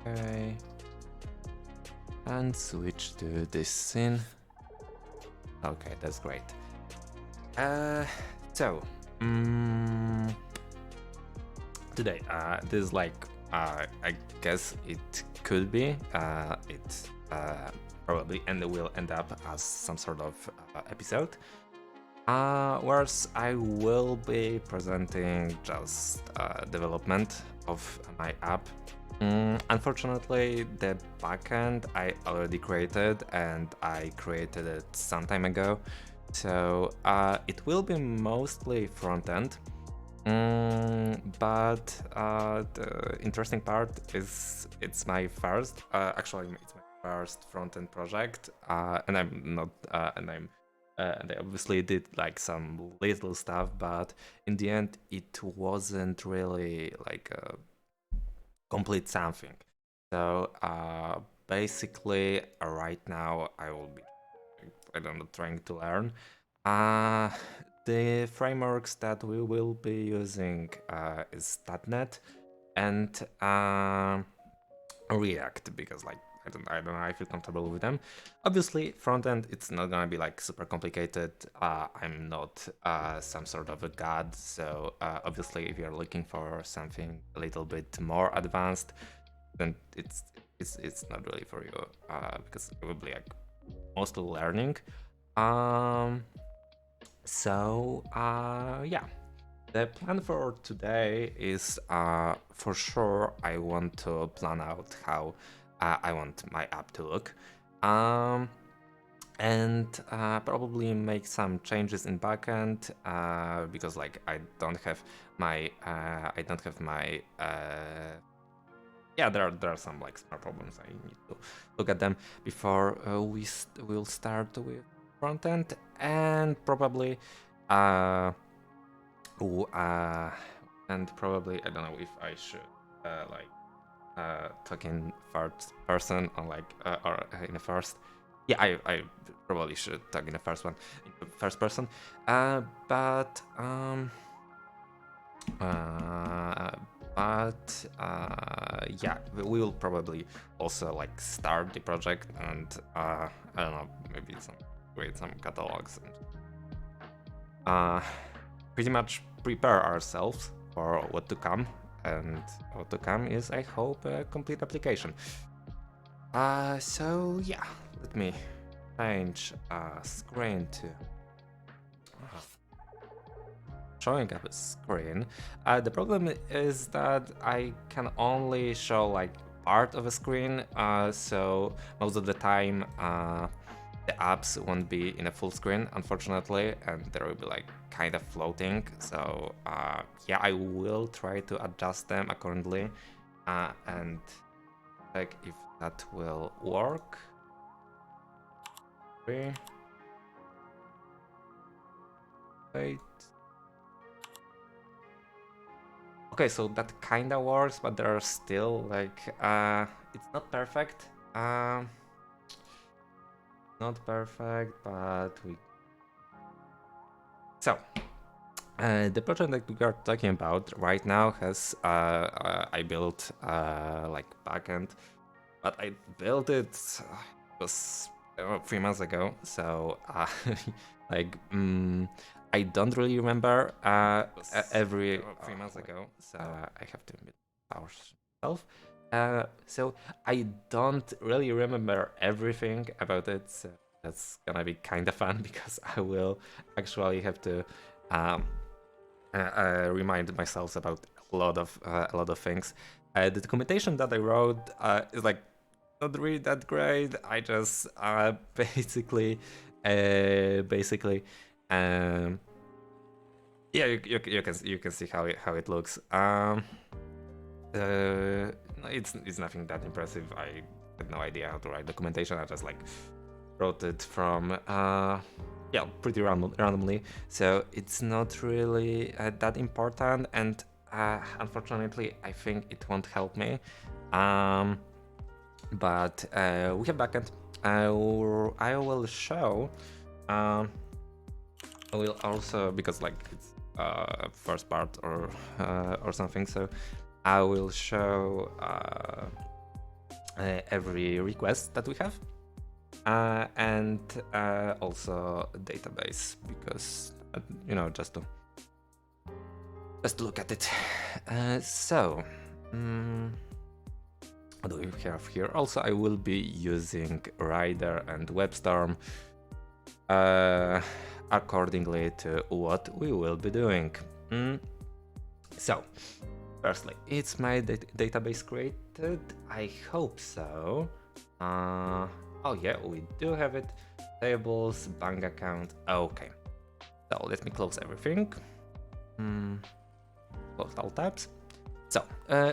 Okay. And switch to this scene. Okay, that's great. So today, this is like I guess it could be it probably and it will end up as some sort of episode. Whereas I will be presenting just development of my app. Unfortunately, the backend I already created and I created it some time ago, so it will be mostly front end. But the interesting part is it's my first, actually it's my first front end project, and I'm not, and I obviously did like some little stuff, but in the end it wasn't really like a complete something. So basically right now I will be, I don't know, trying to learn. The frameworks that we will be using is .NET and React, because like I don't know, I feel comfortable with them. Obviously, front end, it's not gonna be like super complicated. I'm not some sort of a god, so obviously, if you're looking for something a little bit more advanced, then it's not really for you, because it will be like mostly learning. Yeah. The plan for today is for sure I want to plan out how I want my app to look, and probably make some changes in backend, because like I don't have my yeah, there are some like small problems. I need to look at them before we'll start with front end, and probably and probably I don't know if I should talk in first person or like or in the first. Yeah, I probably should talk in the first one, in the first person. But yeah, we will probably also like start the project and I don't know, maybe create some catalogs and pretty much prepare ourselves for what to come. And what to come is, I hope, a complete application. So yeah, let me change screen to showing up a screen. The problem is that I can only show like part of a screen, so most of the time the apps won't be in a full screen, unfortunately, and there will be like kind of floating. So yeah, I will try to adjust them accordingly and check if that will work. Wait. Okay, so that kind of works, but there are still like it's not perfect. Not perfect, but we. So the project that we are talking about right now has I built like backend, but I built it was 3 months ago, so like I don't really remember every 3 months ago, so I have to admit ourselves. So I don't really remember everything about it, so that's gonna be kind of fun because I will actually have to remind myself about a lot of things. The documentation that I wrote is like not really that great. I just basically yeah, you can see how it looks. It's nothing that impressive. I had no idea how to write documentation. I just like wrote it from yeah, pretty randomly. So it's not really that important, and unfortunately, I think it won't help me. But we have backend. I will show. I will also, because like it's first part or something. So I will show every request that we have, and also database, because just to look at it. What do we have here? Also, I will be using Rider and WebStorm accordingly to what we will be doing. So, firstly, is my database created? I hope so. Oh yeah, we do have it. Tables, bank account. Okay. So let me close everything. Close all tabs. So,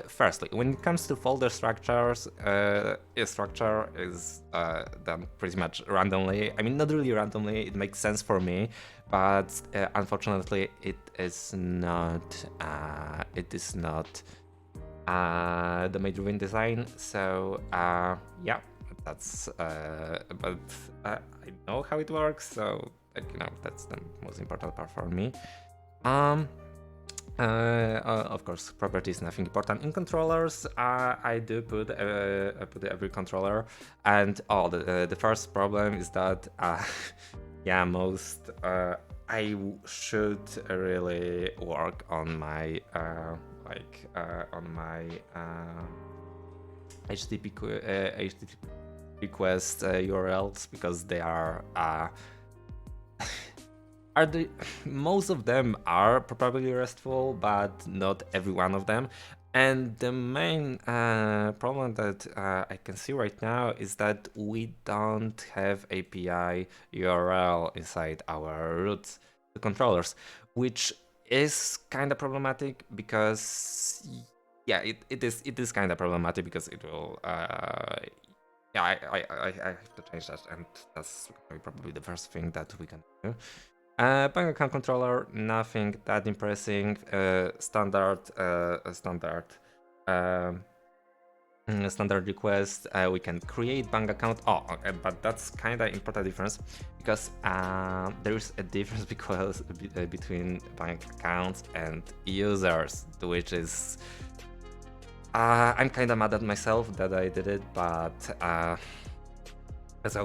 firstly, when it comes to folder structures, a structure is done pretty much randomly. I mean, not really randomly, it makes sense for me, but unfortunately, it is not domain-driven design. So, yeah, that's, but I know how it works, so, that's the most important part for me. Of course, properties, nothing important. In controllers, I do put every controller, and the first problem is that yeah, I should really work on my HTTP request URLs, because they are most of them are probably RESTful, but not every one of them. And the main problem that I can see right now is that we don't have API URL inside our root controllers, which is kind of problematic, because yeah, it is kind of problematic, because it will yeah, I have to change that, and that's probably the first thing that we can do. Bank account controller, nothing that impressive. Standard request. We can create bank account. But that's kind of important difference, because there is a difference between bank accounts and users, which is I'm kind of mad at myself that I did it, but that's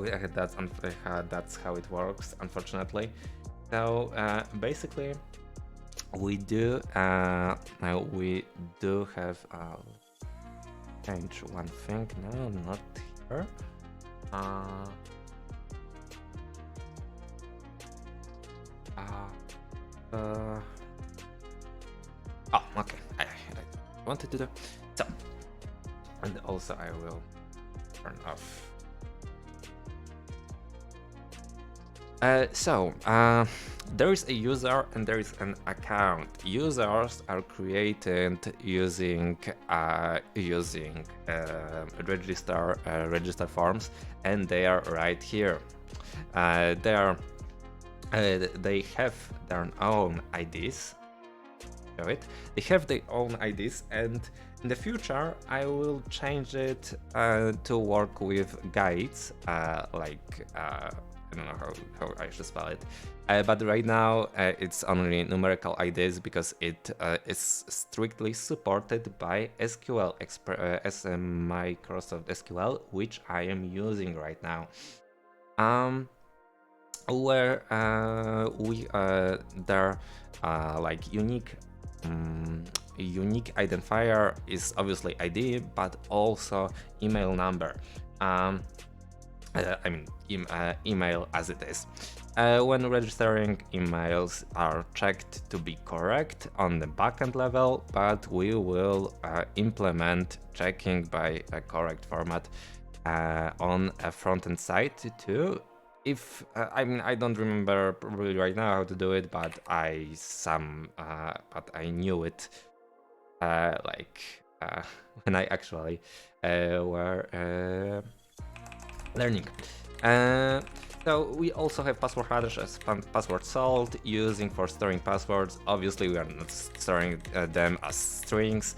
how it works, unfortunately. So basically, we do have change one thing. No, not here. Okay. I wanted to do so, and also I will turn off. There is a user and there is an account. Users are created using register forms, and they are right here. They have their own IDs. Show it. They have their own IDs, and in the future I will change it to work with guides, I don't know how I should spell it, but right now it's only numerical IDs, because it is strictly supported by SQL as Microsoft SQL, which I am using right now. Where their like unique identifier is obviously ID, but also email number. Email as it is. When registering, emails are checked to be correct on the backend level, but we will implement checking by a correct format on a front-end side too. If I don't remember probably right now how to do it, but I knew it when I actually were learning. So we also have password hash as password salt, using for storing passwords. Obviously we are not storing them as strings,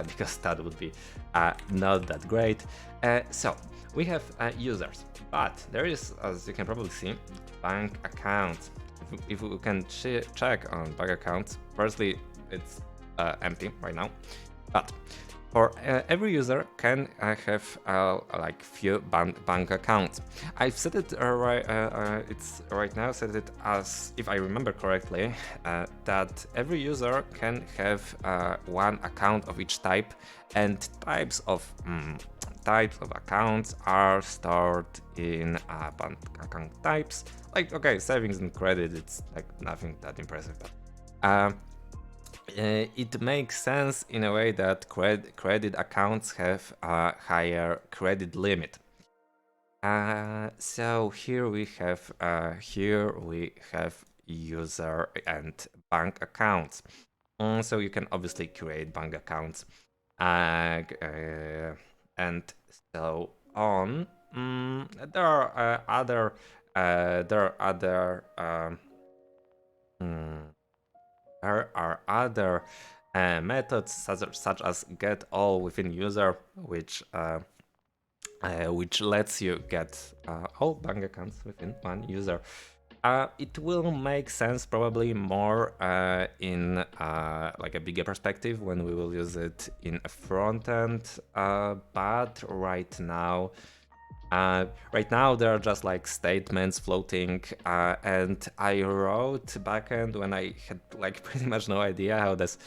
because that would be not that great. So we have users, but there is, as you can probably see, bank account. If we can check on bank accounts, firstly it's empty right now, but For every user can have like few bank accounts. I've set it it's right now set it as, if I remember correctly, that every user can have one account of each type, and types of accounts are stored in bank account types. Like, okay, savings and credit, it's like nothing that impressive, but it makes sense in a way that credit accounts have a higher credit limit. So here we have user and bank accounts. So you can obviously create bank accounts, and so on. There are other there are other methods such as get all within user, which lets you get all bank accounts within one user. It will make sense probably more in like a bigger perspective when we will use it in a front end, but right now there are just like statements floating, and I wrote backend when I had like pretty much no idea how this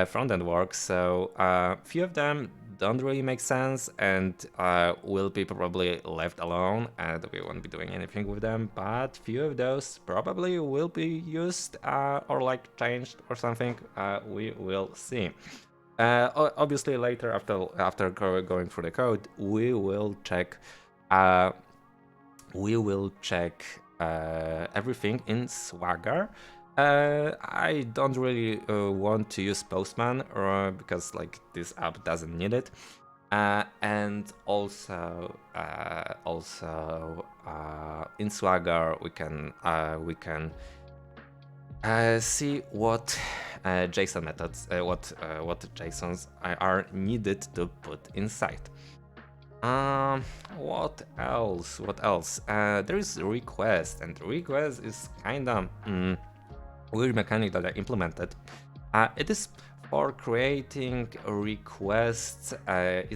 front end works. So few of them don't really make sense and will be probably left alone, and we won't be doing anything with them. But few of those probably will be used or like changed or something. We will see. Obviously, later after going through the code, we will check everything in Swagger. I don't really want to use Postman because like this app doesn't need it. And also in Swagger we can see what JSON methods, what JSONs are needed to put inside. What else? There is request, and request is kinda weird mechanic that I implemented. It is for creating requests. That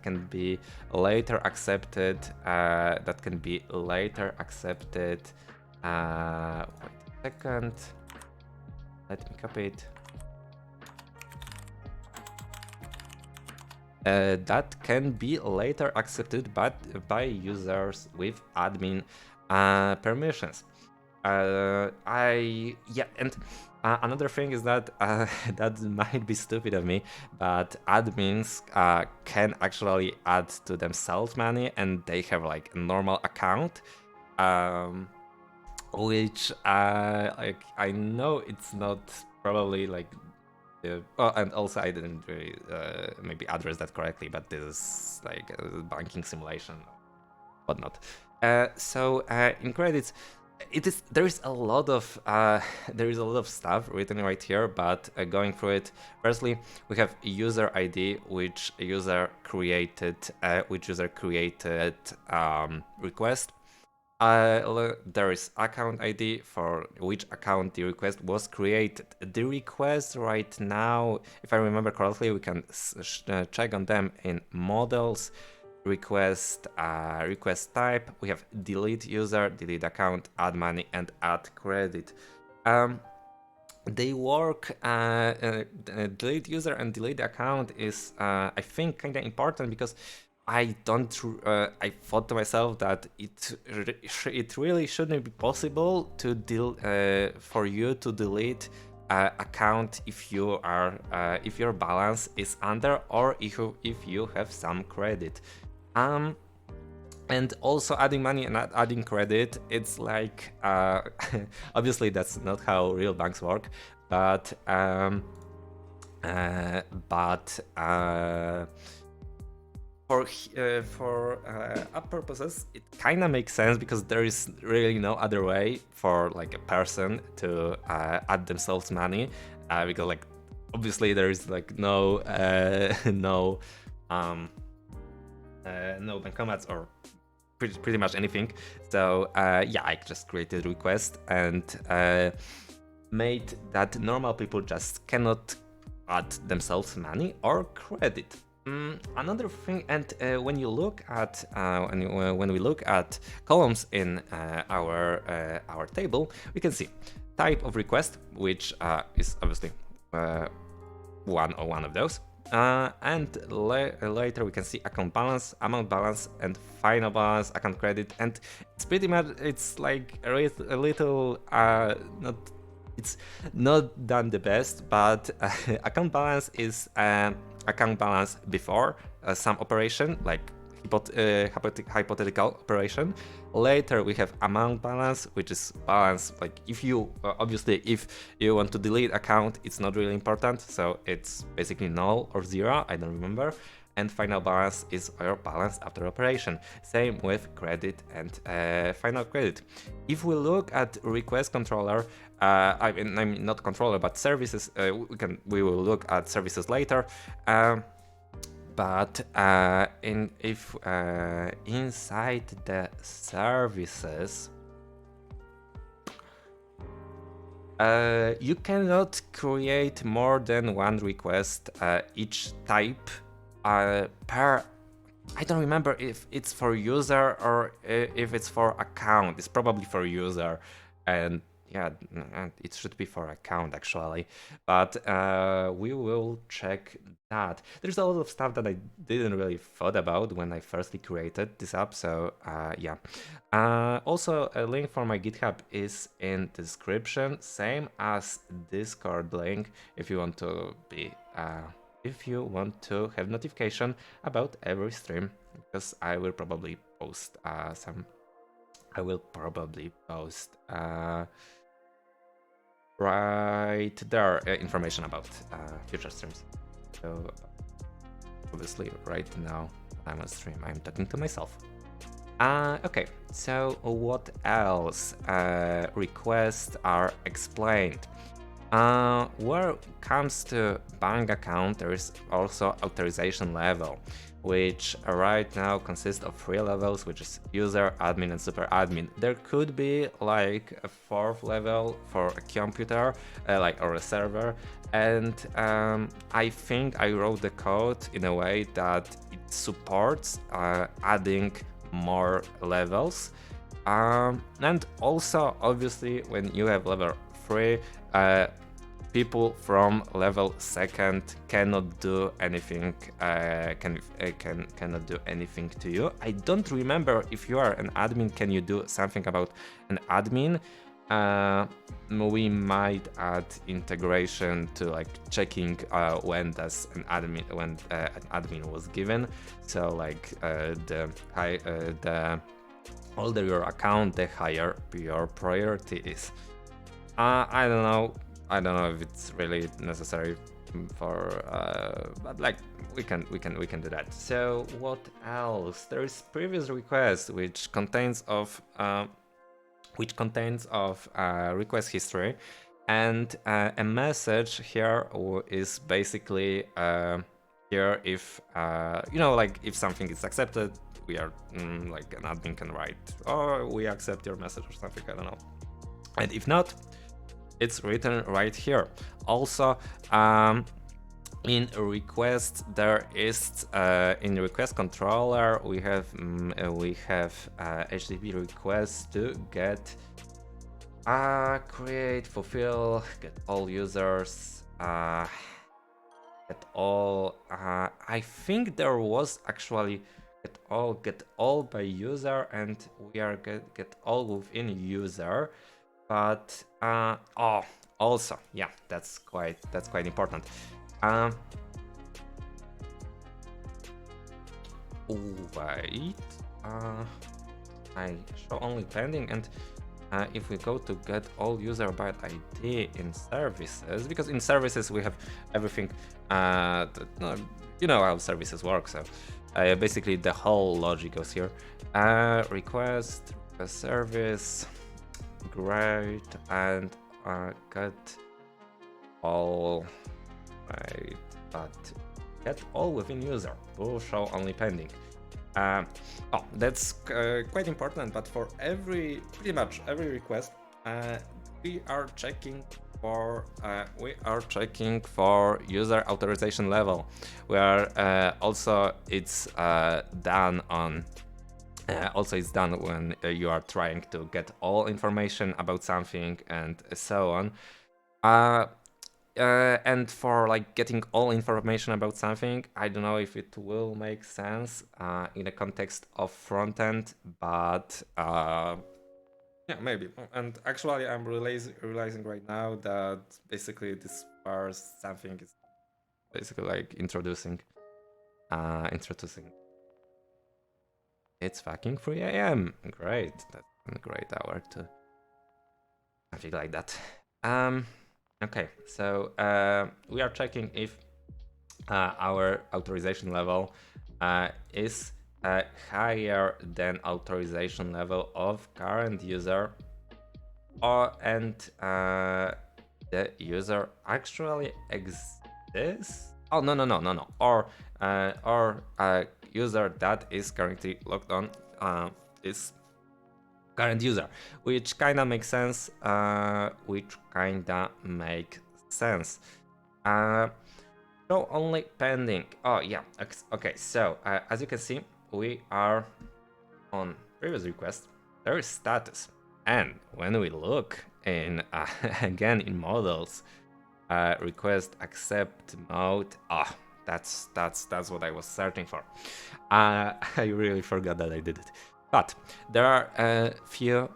can be later accepted. Wait a second. Let me copy it. That can be later accepted by users with admin permissions. Another thing is that that might be stupid of me, but admins can actually add to themselves money, and they have like a normal account, which like I know it's not probably like. And also I didn't really maybe address that correctly, but this is like a banking simulation, whatnot. So in credits, there is a lot of stuff written right here, but going through it, firstly we have user ID, which user created request. There is account ID, for which account the request was created. The request right now, if I remember correctly, we can check on them in models, request type. We have delete user, delete account, add money, and add credit. They work. Delete user and delete account is I think kind of important, because I thought to myself that it really shouldn't be possible to for you to delete account if your balance is under, or if you have some credit. And also adding money and adding credit, it's like obviously that's not how real banks work, but for app purposes, it kind of makes sense, because there is really no other way for like a person to add themselves money, because like obviously there is like no bankomats or pretty much anything. So yeah, I just created a request and made that normal people just cannot add themselves money or credit. Another thing, and when you look at when we look at columns in our table, we can see type of request, which is obviously one of those, and later we can see account balance, amount balance, and final balance, account credit, and it's pretty much like a little not. It's not done the best, but account balance is account balance before some operation, like hypothetical operation. Later we have amount balance, which is balance like if you obviously if you want to delete account, it's not really important, so it's basically null or zero, I don't remember. And final balance is your balance after operation. Same with credit and final credit. If we look at request controller, I mean not controller but services, we will look at services later. But inside the services, you cannot create more than one request each type per. I don't remember if it's for user or if it's for account. It's probably for user, and yeah, it should be for account actually, but we will check that. There's a lot of stuff that I didn't really thought about when I firstly created this app, so yeah. Also, a link for my GitHub is in the description, same as Discord link if you want to be if you want to have notification about every stream, because I will probably post right there information about future streams. So obviously right now I'm on stream, I'm talking to myself. Okay, so what else? Requests are explained. Where it comes to bank account, there is also authorization level, which right now consists of 3 levels, which is user, admin, and super admin. There could be like a 4th level for a computer, or a server, and I think I wrote the code in a way that it supports adding more levels. And also, obviously, when you have level 3, people from level 2nd cannot do anything. Cannot do anything to you. I don't remember if you are an admin. Can you do something about an admin? We might add integration to like checking when an admin was given. So like the older your account, the higher your priority is. I don't know if it's really necessary for, but like we can do that. So what else? There is previous request which contains of request history, and a message here is basically here if like if something is accepted, we are like an admin can write, oh, we accept your message or something, I don't know. And if not, it's written right here. Also, in request, there is in request controller we have HTTP requests to get, create, fulfill, get all users, get all. I think there was actually get all by user, and we are get all within user. But also, yeah, that's quite important. Wait, I show only pending, and if we go to get all user by ID in services, because in services we have everything. You know how services work, so basically the whole logic goes here. Request service. Great, and get all right, but get all within user will show only pending. That's quite important, but for pretty much every request, we are checking for user authorization level, where also it's done on. Also, it's done when you are trying to get all information about something and so on. And for like getting all information about something, I don't know if it will make sense in the context of frontend, but yeah, maybe. And actually, I'm realizing right now that basically this first something is basically like introducing. It's fucking 3 a.m. Great, that's a great hour to something like that. Okay, so we are checking if our authorization level is higher than authorization level of current user, and the user actually exists. Oh no. Or user that is currently logged on is current user, which kinda makes sense. Show only pending. Oh yeah. Okay. So as you can see, we are on previous request. There is status, and when we look in again in models, request accept mode. That's what I was searching for. I really forgot that I did it. But there are few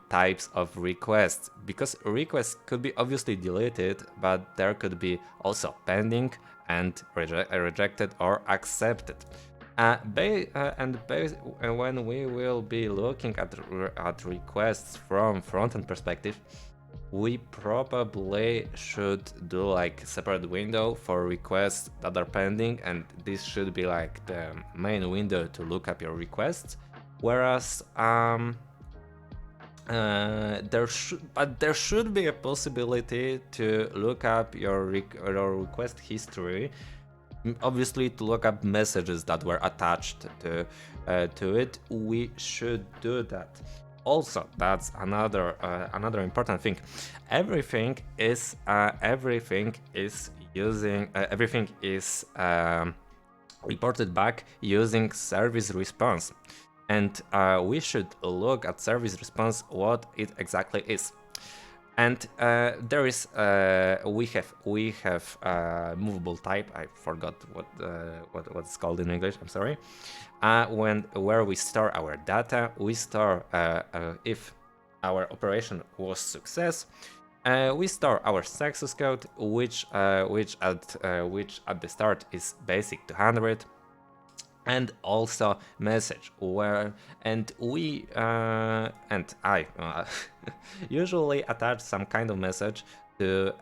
types of requests, because requests could be obviously deleted, but there could be also pending and rejected or accepted. When we will be looking at requests from front-end perspective, we probably should do like a separate window for requests that are pending, and this should be like the main window to look up your requests. Whereas there should be a possibility to look up your request history. Obviously, to look up messages that were attached to it, we should do that. Also, that's another important thing. Everything is reported back using service response, and we should look at service response what it exactly is. And there is we have movable type. I forgot what it's called in English. I'm sorry. Where we store our data, we store if our operation was success. We store our success code, which at the start is basic 200, and also message and I usually attach some kind of message to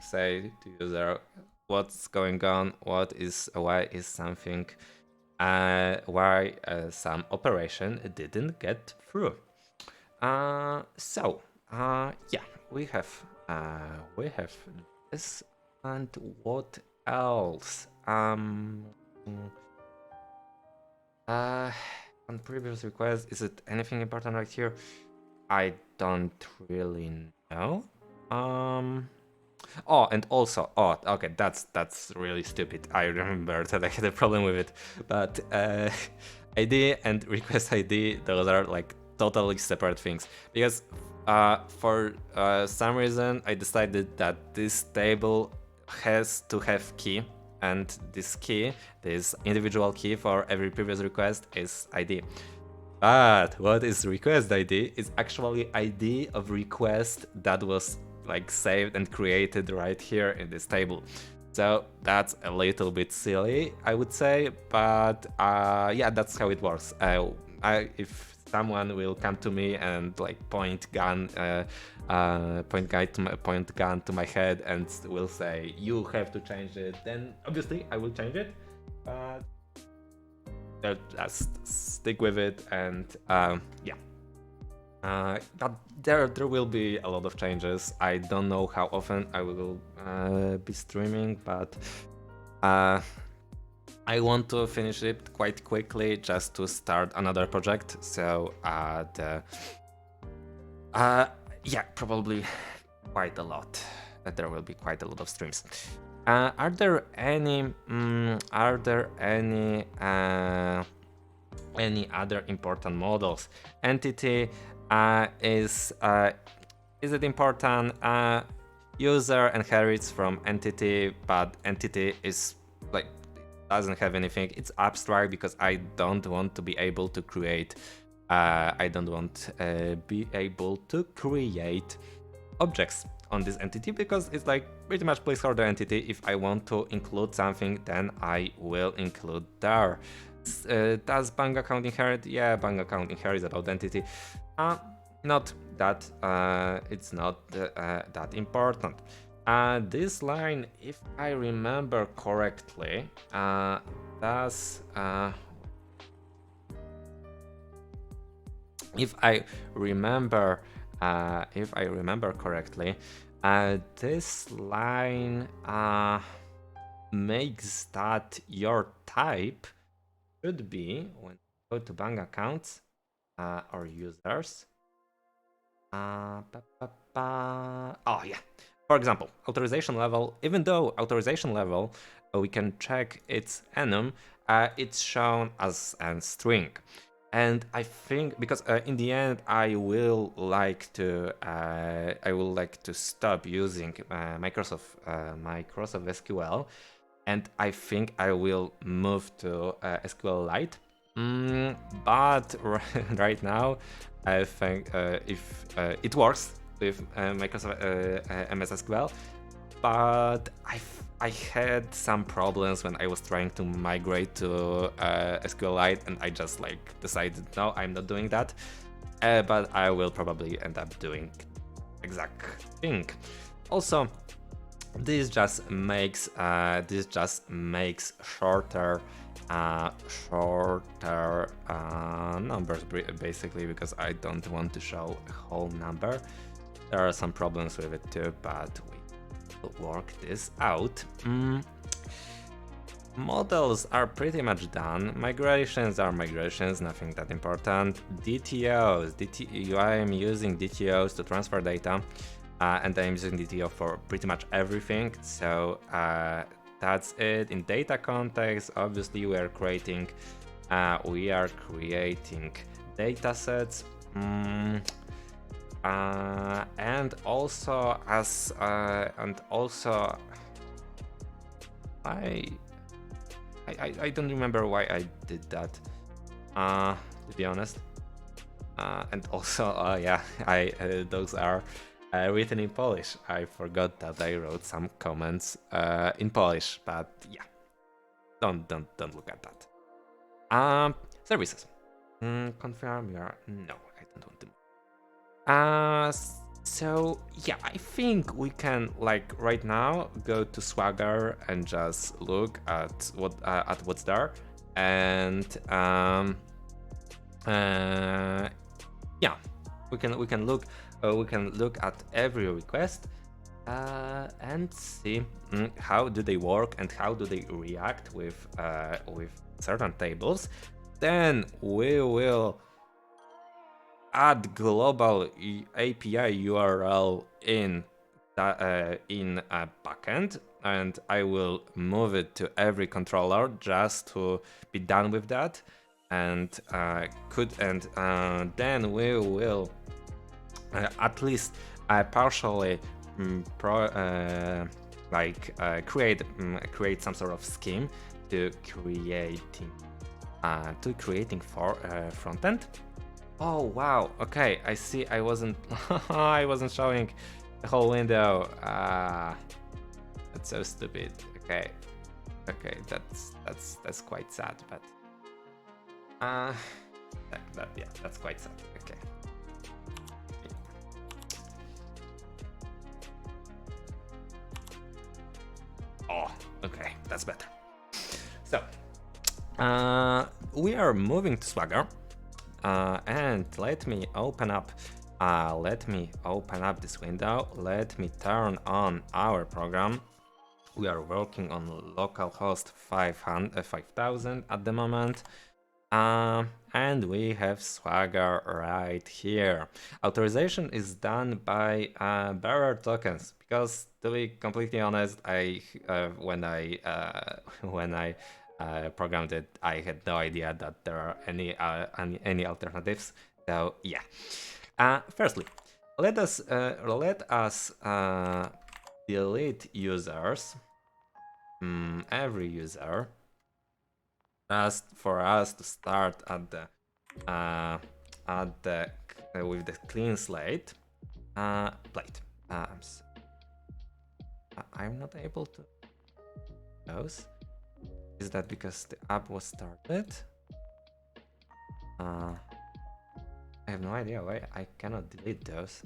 say to user what's going on, why is something why some operation didn't get through. Yeah, we have this, and what else? On previous request, is it anything important right here? I don't really know. Okay, that's really stupid. I remember that I had a problem with it, but ID and request ID, those are like totally separate things, because for some reason I decided that this table has to have key, and this individual key for every previous request is ID. But what is request ID is actually ID of request that was like saved and created right here in this table. So that's a little bit silly, I would say, but yeah, that's how it works. If someone will come to me and like point gun to my head and will say you have to change it, then obviously I will change it, but just stick with it. And but there will be a lot of changes. I don't know how often I will be streaming, but I want to finish it quite quickly just to start another project. So Yeah, probably quite a lot. There will be quite a lot of streams. Are there any any other important models? Entity is it important? User inherits from entity, but entity is like doesn't have anything. It's abstract because I don't want to be able to create. I don't want be able to create objects on this entity because it's like pretty much placeholder entity. If I want to include something, then I will include there. Does bank account inherit? Yeah, bank account inherits about entity. Not that it's not that important. This line, if I remember correctly, does if I remember correctly, this line makes that your type should be when you go to bank accounts or users. Oh yeah. For example, authorization level. Even though authorization level we can check its enum, it's shown as a string. And I think because in the end I will like to stop using Microsoft SQL, and I think I will move to SQLite. But right now I think if it works with Microsoft MS SQL, but I had some problems when I was trying to migrate to SQLite, and I just like decided no, I'm not doing that. But I will probably end up doing exact thing. Also, this just makes shorter numbers basically, because I don't want to show a whole number. There are some problems with it too, but we work this out. Models are pretty much done. Migrations are migrations, nothing that important. DTOs, I am using DTOs to transfer data, and I'm using DTO for pretty much everything. So that's it. In data context, obviously we are creating data sets. And also I don't remember why I did that, to be honest. And also, yeah, those are written in Polish. I forgot that I wrote some comments in Polish, but yeah, don't look at that. Services. Confirm your no, I don't want to. So yeah, I think we can like right now go to Swagger and just look at what's there, and yeah, we can look at every request and see how do they work and how do they react with certain tables. Then we will add global API URL in a backend, and I will move it to every controller just to be done with that. And then we will at least partially create some sort of scheme to creating for frontend. Oh wow, okay, I see. I wasn't showing the whole window. That's so stupid. Okay, that's quite sad, but yeah, that's quite sad. Okay. Oh, okay, that's better. So we are moving to Swagger. And let me open up this window. Let me turn on our program. We are working on localhost 5000 at the moment. And we have Swagger right here. Authorization is done by bearer tokens because, to be completely honest, when I programmed it, I had no idea that there are any alternatives. So yeah. Firstly, let us delete users, every user, just for us to start at the with the clean slate. Plate. I'm not able to those. Is that because the app was started? I have no idea why I cannot delete those.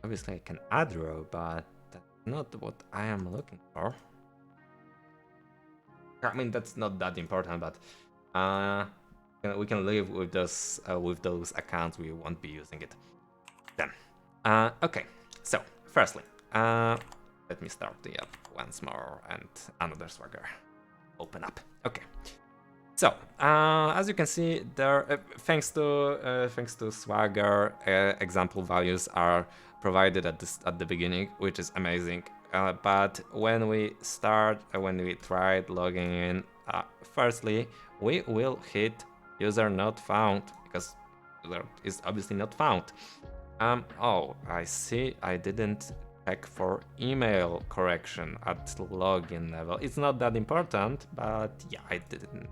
Obviously I can add row, but that's not what I am looking for. I mean, that's not that important, but we can live with those accounts. We won't be using it then. Okay, so firstly, let me start the app once more and another Swagger open up. Okay, so as you can see there, thanks to Swagger, example values are provided at the beginning, which is amazing. But when we tried logging in, firstly we will hit user not found because user is obviously not found. Oh, I see. I didn't check for email correction at login level. It's not that important, but yeah, I didn't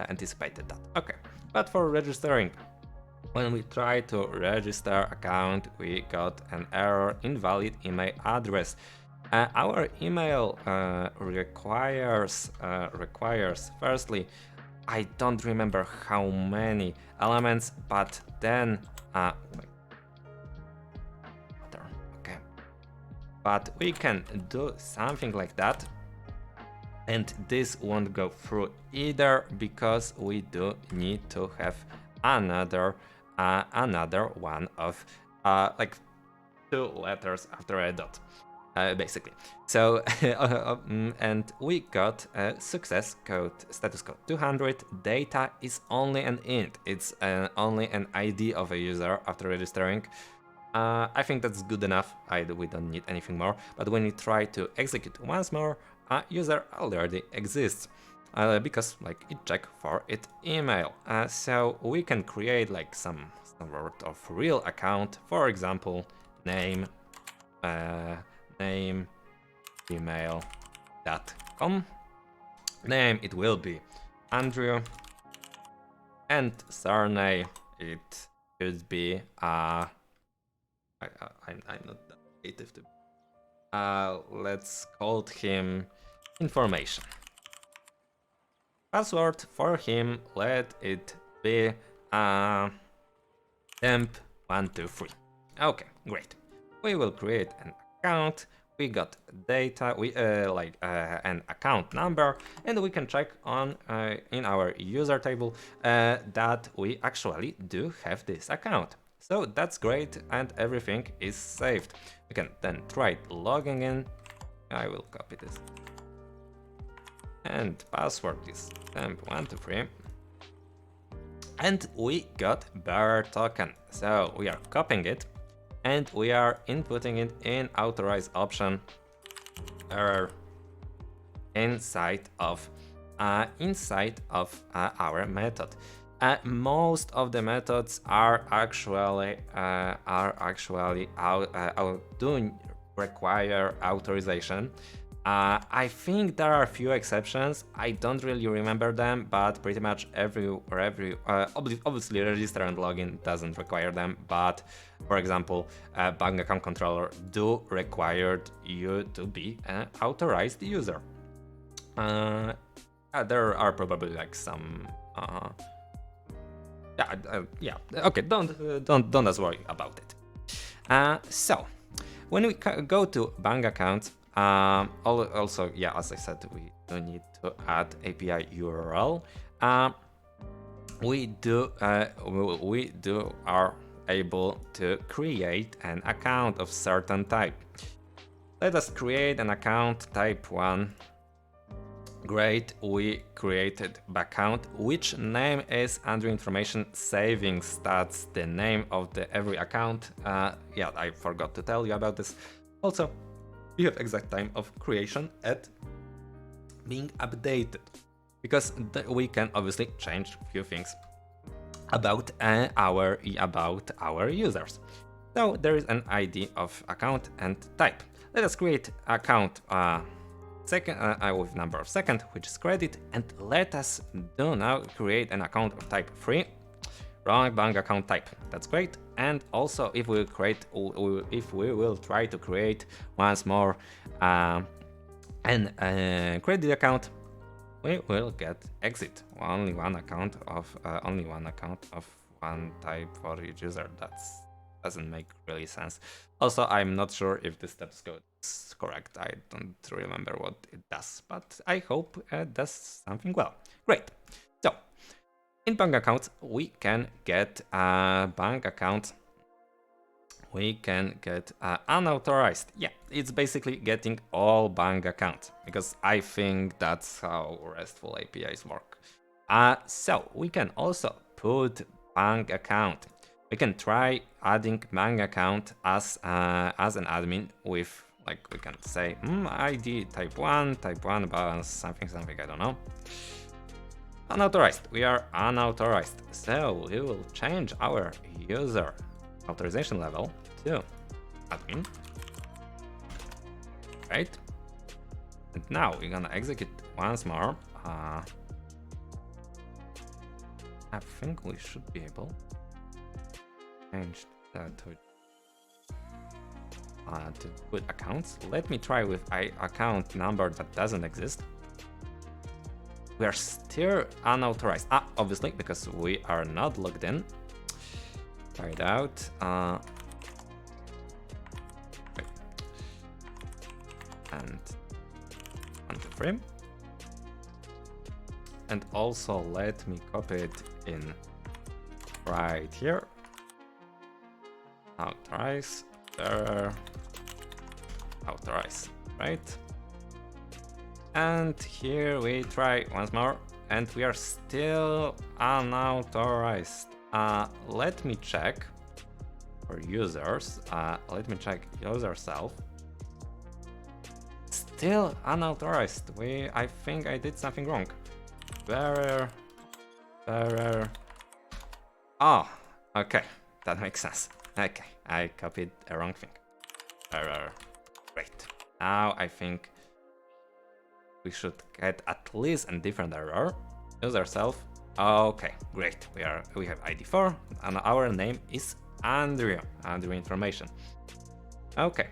anticipated that. Okay, but for registering, when we try to register account, we got an error, invalid email address. Our email requires firstly, I don't remember how many elements, but then okay, but we can do something like that, and this won't go through either because we do need to have another one of like 2 letters after a dot. Basically. So, and we got a success code, status code 200. Data is only an int. It's only an ID of a user after registering. I think that's good enough. We don't need anything more. But when we try to execute once more, user already exists. Because like it check for its email. So we can create like some sort of real account. For example, name gmail.com. Name, it will be Andrew, and surname, it should be I'm not that creative to let's call him information. Password for him, let it be temp123. Okay, great. We will create an account. We got data, an account number, and we can check on in our user table that we actually do have this account. So that's great, and everything is saved. We can then try logging in. I will copy this. And password is temp123. And we got bearer token. So we are copying it, and we are inputting it in authorize option error inside of our method. Most of the methods are actually do require authorization. I think there are a few exceptions. I don't really remember them, but pretty much obviously register and login doesn't require them. But for example, bank account controller do require you to be an authorized user. There are probably like some. Okay, don't us worry about it. So when we go to bank accounts. Also, yeah, as I said, we do need to add API URL. We are able to create an account of certain type. Let us create an account type 1 Great, we created account, which name is under information savings. That's the name of the every account. Yeah, I forgot to tell you about this. Also, we have exact time of creation at being updated, because we can obviously change a few things about our users. So there is an ID of account and type. Let us create account second with number of second, which is credit, and let us do now create an account of type 3, wrong bank account type. That's great. And also, if we will try to create once more an credit account, we will get exit. Only one account of one type for each user. That doesn't make really sense. Also, I'm not sure if this steps code is correct. I don't remember what it does, but I hope it does something well. Great. So, in bank accounts, we can get bank accounts. We can get unauthorized. Yeah, it's basically getting all bank accounts, because I think that's how RESTful APIs work. So we can also put bank account. We can try adding bank account as an admin with, like, we can say ID type 1 balance something, I don't know. Unauthorized. We are unauthorized. So we will change our user authorization level to admin. Right? And now we're gonna execute once more. I think we should be able to change that to put accounts. Let me try with account number that doesn't exist. We are still unauthorized. Obviously, because we are not logged in. Try it out. And 1, 2, 3. And also let me copy it in right here. Authorize, authorize, right? And here we try once more, and we are still unauthorized. Let me check for users. Let me check user self. Still unauthorized. I think I did something wrong. Bearer. Oh, okay, that makes sense. Okay, I copied a wrong thing. Error. Great. Now I think we should get at least a different error. User self. Okay, great. We have ID 4 and our name is Andrew. Andrew information. Okay.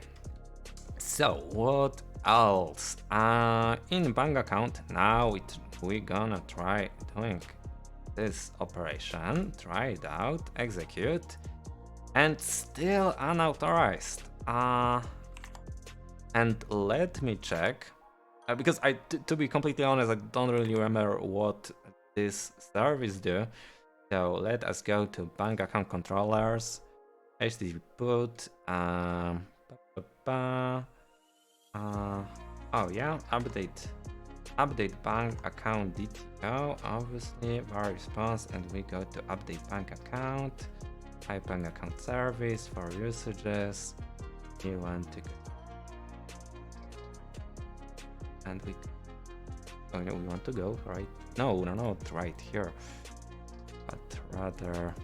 So what else? In bank account now we're gonna try doing this operation. Try it out. Execute. And still unauthorized. And let me check, because to be completely honest, I don't really remember what this service do. So let us go to bank account controllers, HTTP put, oh yeah, update bank account DTO, obviously var response, and we go to update bank account. Bank account service for usages. We want to go. And we want to go right. No, not right here, but rather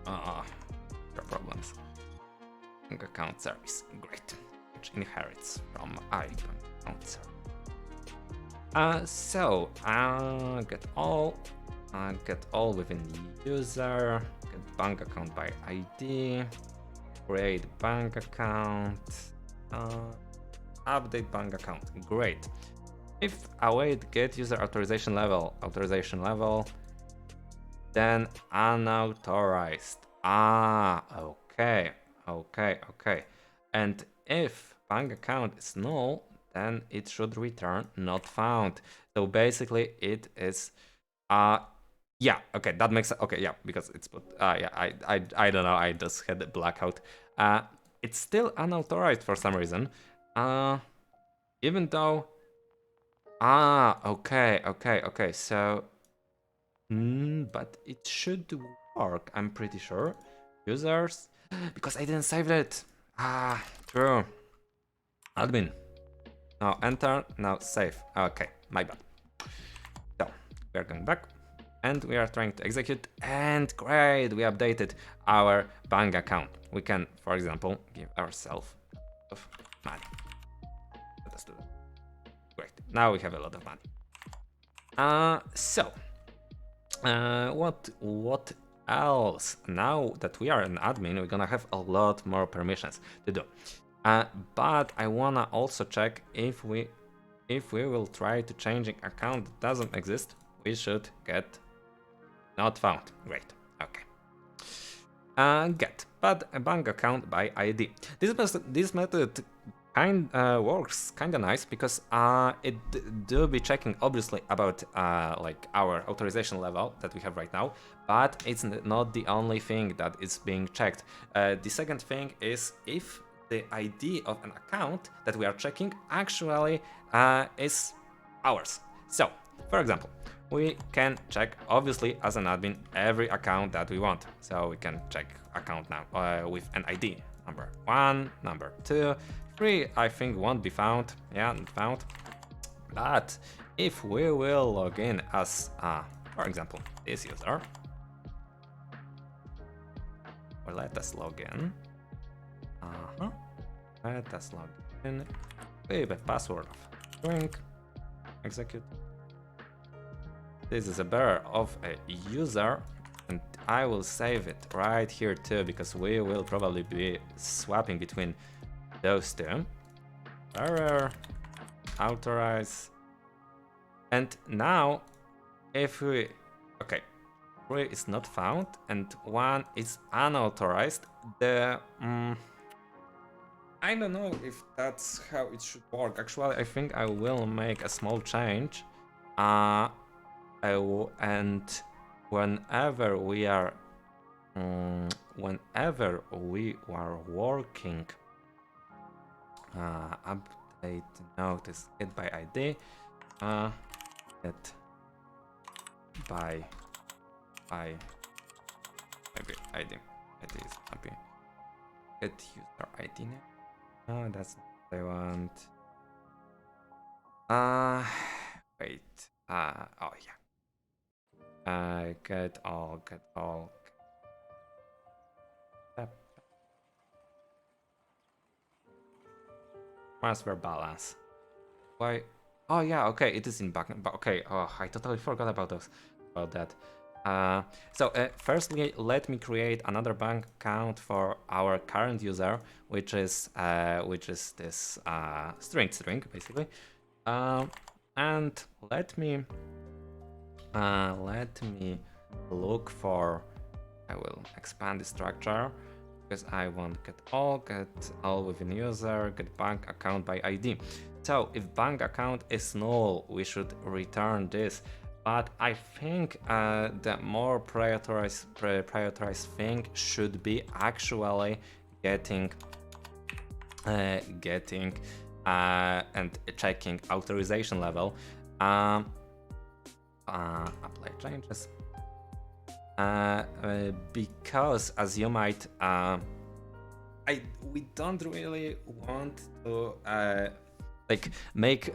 there are problems. Bank account service, great, which inherits from bank account service. So get all within the user, get bank account by ID, create bank account, update bank account. Great. If await get user authorization level, then unauthorized. Okay. And if bank account is null, then it should return not found. So basically it is yeah, okay, that makes sense. Okay, yeah, because it's put yeah, I don't know, I just had a blackout. It's still unauthorized for some reason. Even though Okay. So, but it should work. I'm pretty sure. Users, because I didn't save it. True. Admin. Now enter. Now save. Okay, my bad. So we are going back, and we are trying to execute. And great, we updated our bank account. We can, for example, give ourselves money. Let us do that. Great. Now we have a lot of money. What else? Now that we are an admin, we're gonna have a lot more permissions to do. But I wanna also check if we will try to changing account that doesn't exist, we should get not found. Great. Okay. Get, but a bank account by ID. This method works kinda nice because it do be checking obviously about like our authorization level that we have right now, but it's not the only thing that is being checked. The second thing is if the ID of an account that we are checking actually is ours. So, for example, we can check obviously as an admin every account that we want. So we can check account now with an ID. Number 1, number 2, 3 I think won't be found. Yeah, not found. But if we will log in as, for example, this user, or let us log in. Let us log in with a password of string. Execute. This is a bearer of a user, and I will save it right here too, because we will probably be swapping between those two. Bearer, authorize, and now if we, okay, 3 is not found and 1 is unauthorized, the I don't know if that's how it should work. Actually, I think I will make a small change. And whenever we are working, update notice get by ID, get by maybe ID is happy. Get user ID now. No, that's not what I want. Wait. Oh yeah. Get all. Transfer balance. Why? Oh yeah, okay, it is in backend. But okay, oh, I totally forgot about that. Firstly, let me create another bank account for our current user, which is this string basically. And let me look for. I will expand the structure because I want get all within user, get bank account by ID. So if bank account is null, we should return this. But I think the more prioritized thing should be actually getting and checking authorization level. Apply changes. Because as you might, we don't really want to make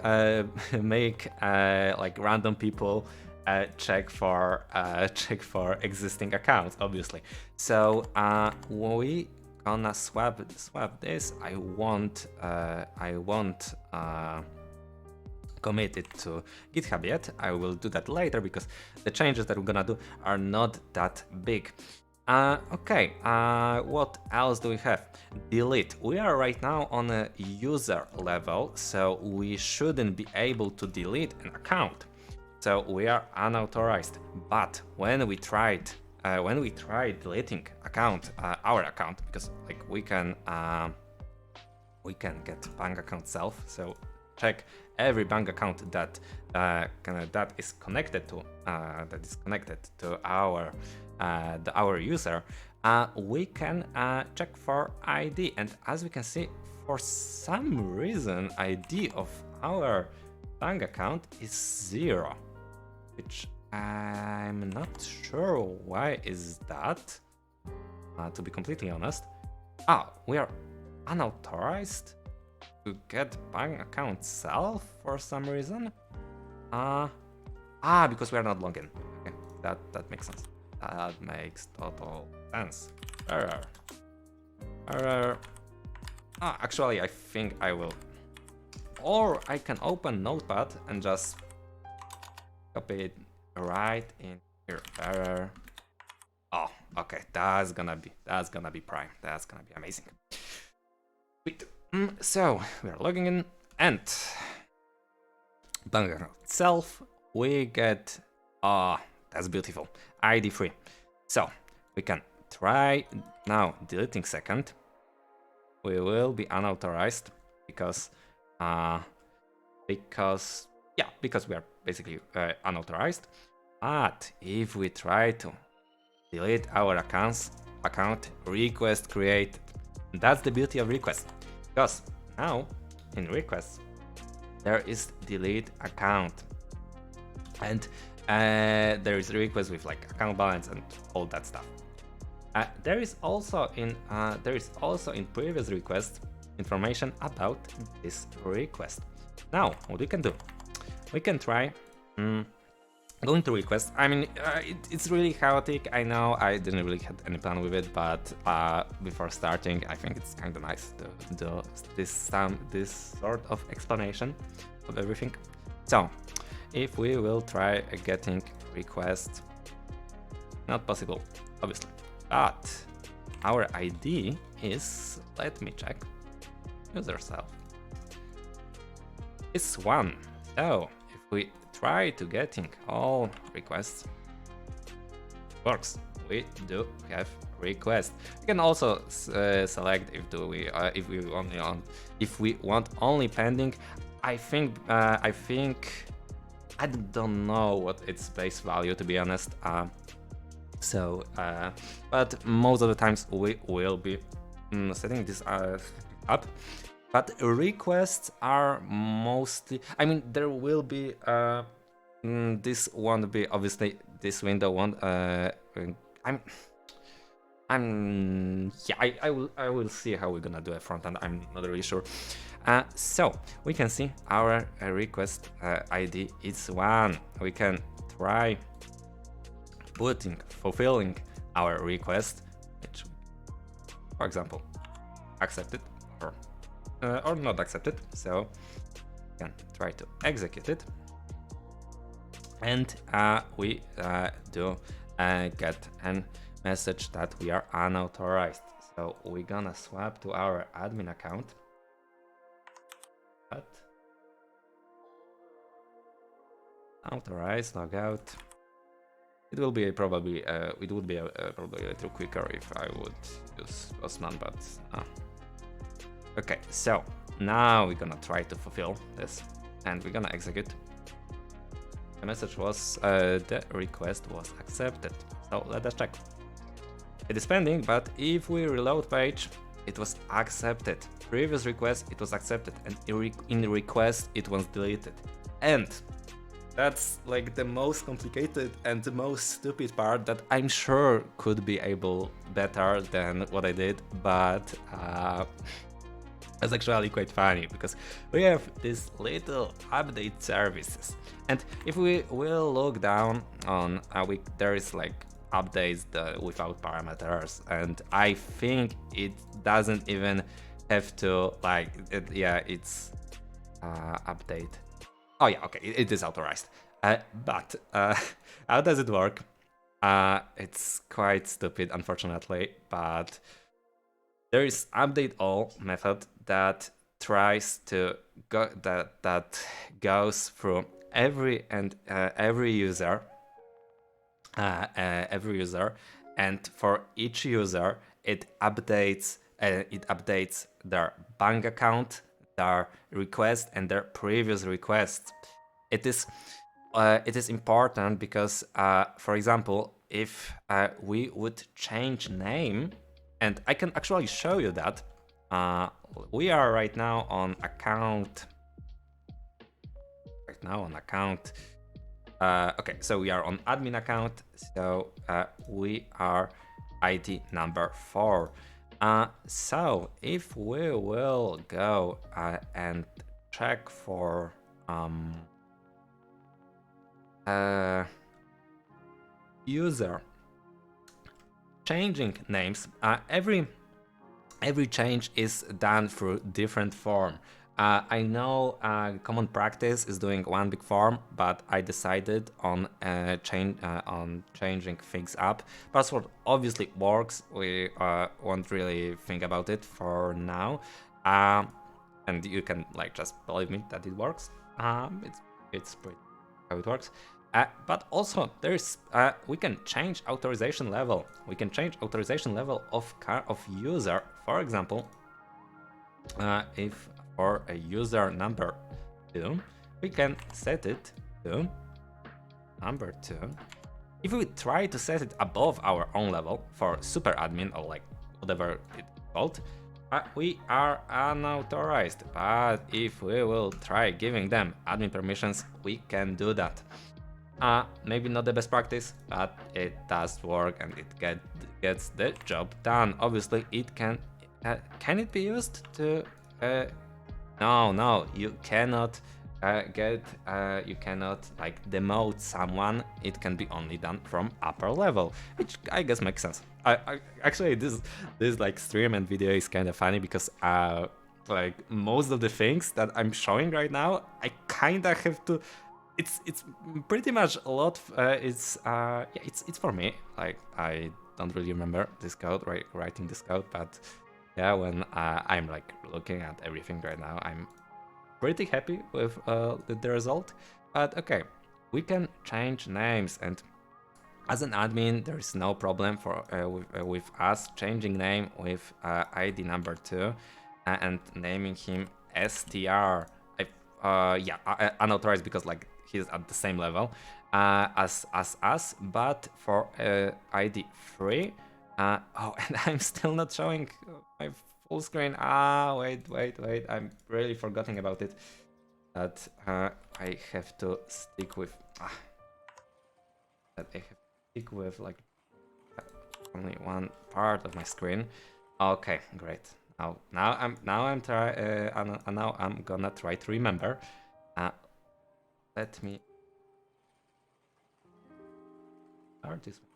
like random people check for existing accounts, obviously. So we gonna swap this. I won't commit it to GitHub yet. I will do that later because the changes that we're gonna do are not that big. Okay, what else do we have? Delete. We are right now on a user level, so we shouldn't be able to delete an account. So we are unauthorized. But when we tried deleting our account, because like we can get bank account self. So check every bank account that is connected to our user. We can check for ID, and as we can see, for some reason ID of our bank account is 0, which I'm not sure why is that, to be completely honest. We are unauthorized to get bank account self for some reason. Because we are not logged in. Okay, that makes sense. That makes total sense. Error. Actually, I think I will. Or I can open Notepad and just copy it right in here. Error. Oh, okay. That's gonna be prime. That's gonna be amazing. Sweet. So we are logging in, and bank account itself, we get that's beautiful, ID 3. So we can try now deleting second. We will be unauthorized because we are basically unauthorized. But if we try to delete our account request created, that's the beauty of request, because now in requests there is delete account, and there is a request with like account balance and all that stuff. There is also in previous request information about this request. Now what we can do, we can try going to request. I mean, it's really chaotic. I know I didn't really have any plan with it, but before starting, I think it's kind of nice to do this sort of explanation of everything. So if we will try getting request, not possible, obviously. But our ID is, let me check, user self, is 1. So if we try to getting all requests, works. We do have request. You can also select if we want only pending. I don't know what its base value, to be honest. But most of the times we will be setting this up. But requests are mostly, I mean, there will be this won't be, obviously this window won't. I will see how we're gonna do a front end. I'm not really sure. So we can see our request ID is 1. We can try fulfilling our request, which, for example, accepted or not accepted. So we can try to execute it, and we do get a message that we are unauthorized. So we're gonna swap to our admin account. But authorized, log out. It will be probably probably a little quicker if I would use Postman, but okay. So now we're gonna try to fulfill this, and we're gonna execute. The message was the request was accepted. So let us check. It is pending, but if we reload page, it was accepted. Previous request, it was accepted, and in the request, it was deleted. And that's like the most complicated and the most stupid part that I'm sure could be able better than what I did, but it's actually quite funny because we have these little update services, and if we will look down on there is like updates without parameters, and I think it doesn't even have to it's update. Oh yeah, okay, it is authorized. But how does it work? It's quite stupid, unfortunately, but there is update all method that tries to go that goes through every user, and for each user it updates their bank account, their request, and their previous requests. It is important because, for example, if we would change name, and I can actually show you that. We are right now on account. Right, now on account. Okay, so we are on admin account, so we are ID number 4. So if we will go and check for user changing names, every change is done through different form. I know common practice is doing one big form, but I decided on changing things up. Password obviously works. We won't really think about it for now, and you can like just believe me that it works. It's pretty how it works. But also there's we can change authorization level. We can change authorization level of user. For example, if for a user number 2, we can set it to number 2. If we try to set it above our own level for super admin or like whatever it's called, we are unauthorized. But if we will try giving them admin permissions, we can do that. Maybe not the best practice, but it does work and it gets the job done. Obviously, it can it be used to? No, you cannot you cannot like demote someone. It can be only done from upper level, which I guess makes sense. I actually this like stream and video is kind of funny because like most of the things that I'm showing right now, I kind of have to. It's pretty much a lot. It's for me. Like I don't really remember this code, writing this code, but yeah, when I'm like looking at everything right now, I'm pretty happy with the result. But okay, we can change names, and as an admin, there is no problem for with us changing name with ID number 2 and naming him STR. Unauthorized because like he's at the same level as us, but for ID 3. And I'm still not showing my full screen. Wait, I'm really forgetting about it. That I have to stick with. That I have to stick with like only one part of my screen. Okay, great. Now I'm gonna try to remember. Let me start this one.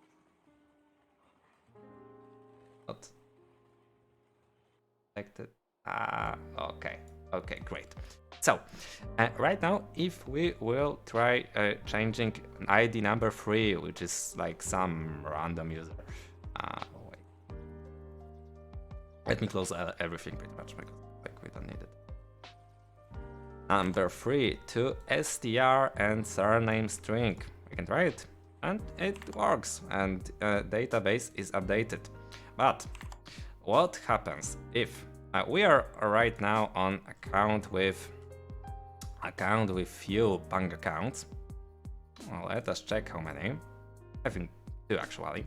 Not selected. Okay, great. So right now, if we will try changing ID number 3, which is like some random user. Wait. Let me close everything pretty much because like we don't need it. Number 3 to str and surname string. We can try it, and it works, and database is updated. But what happens if we are right now on account with few bank accounts? Well, let us check how many. I think 2 actually.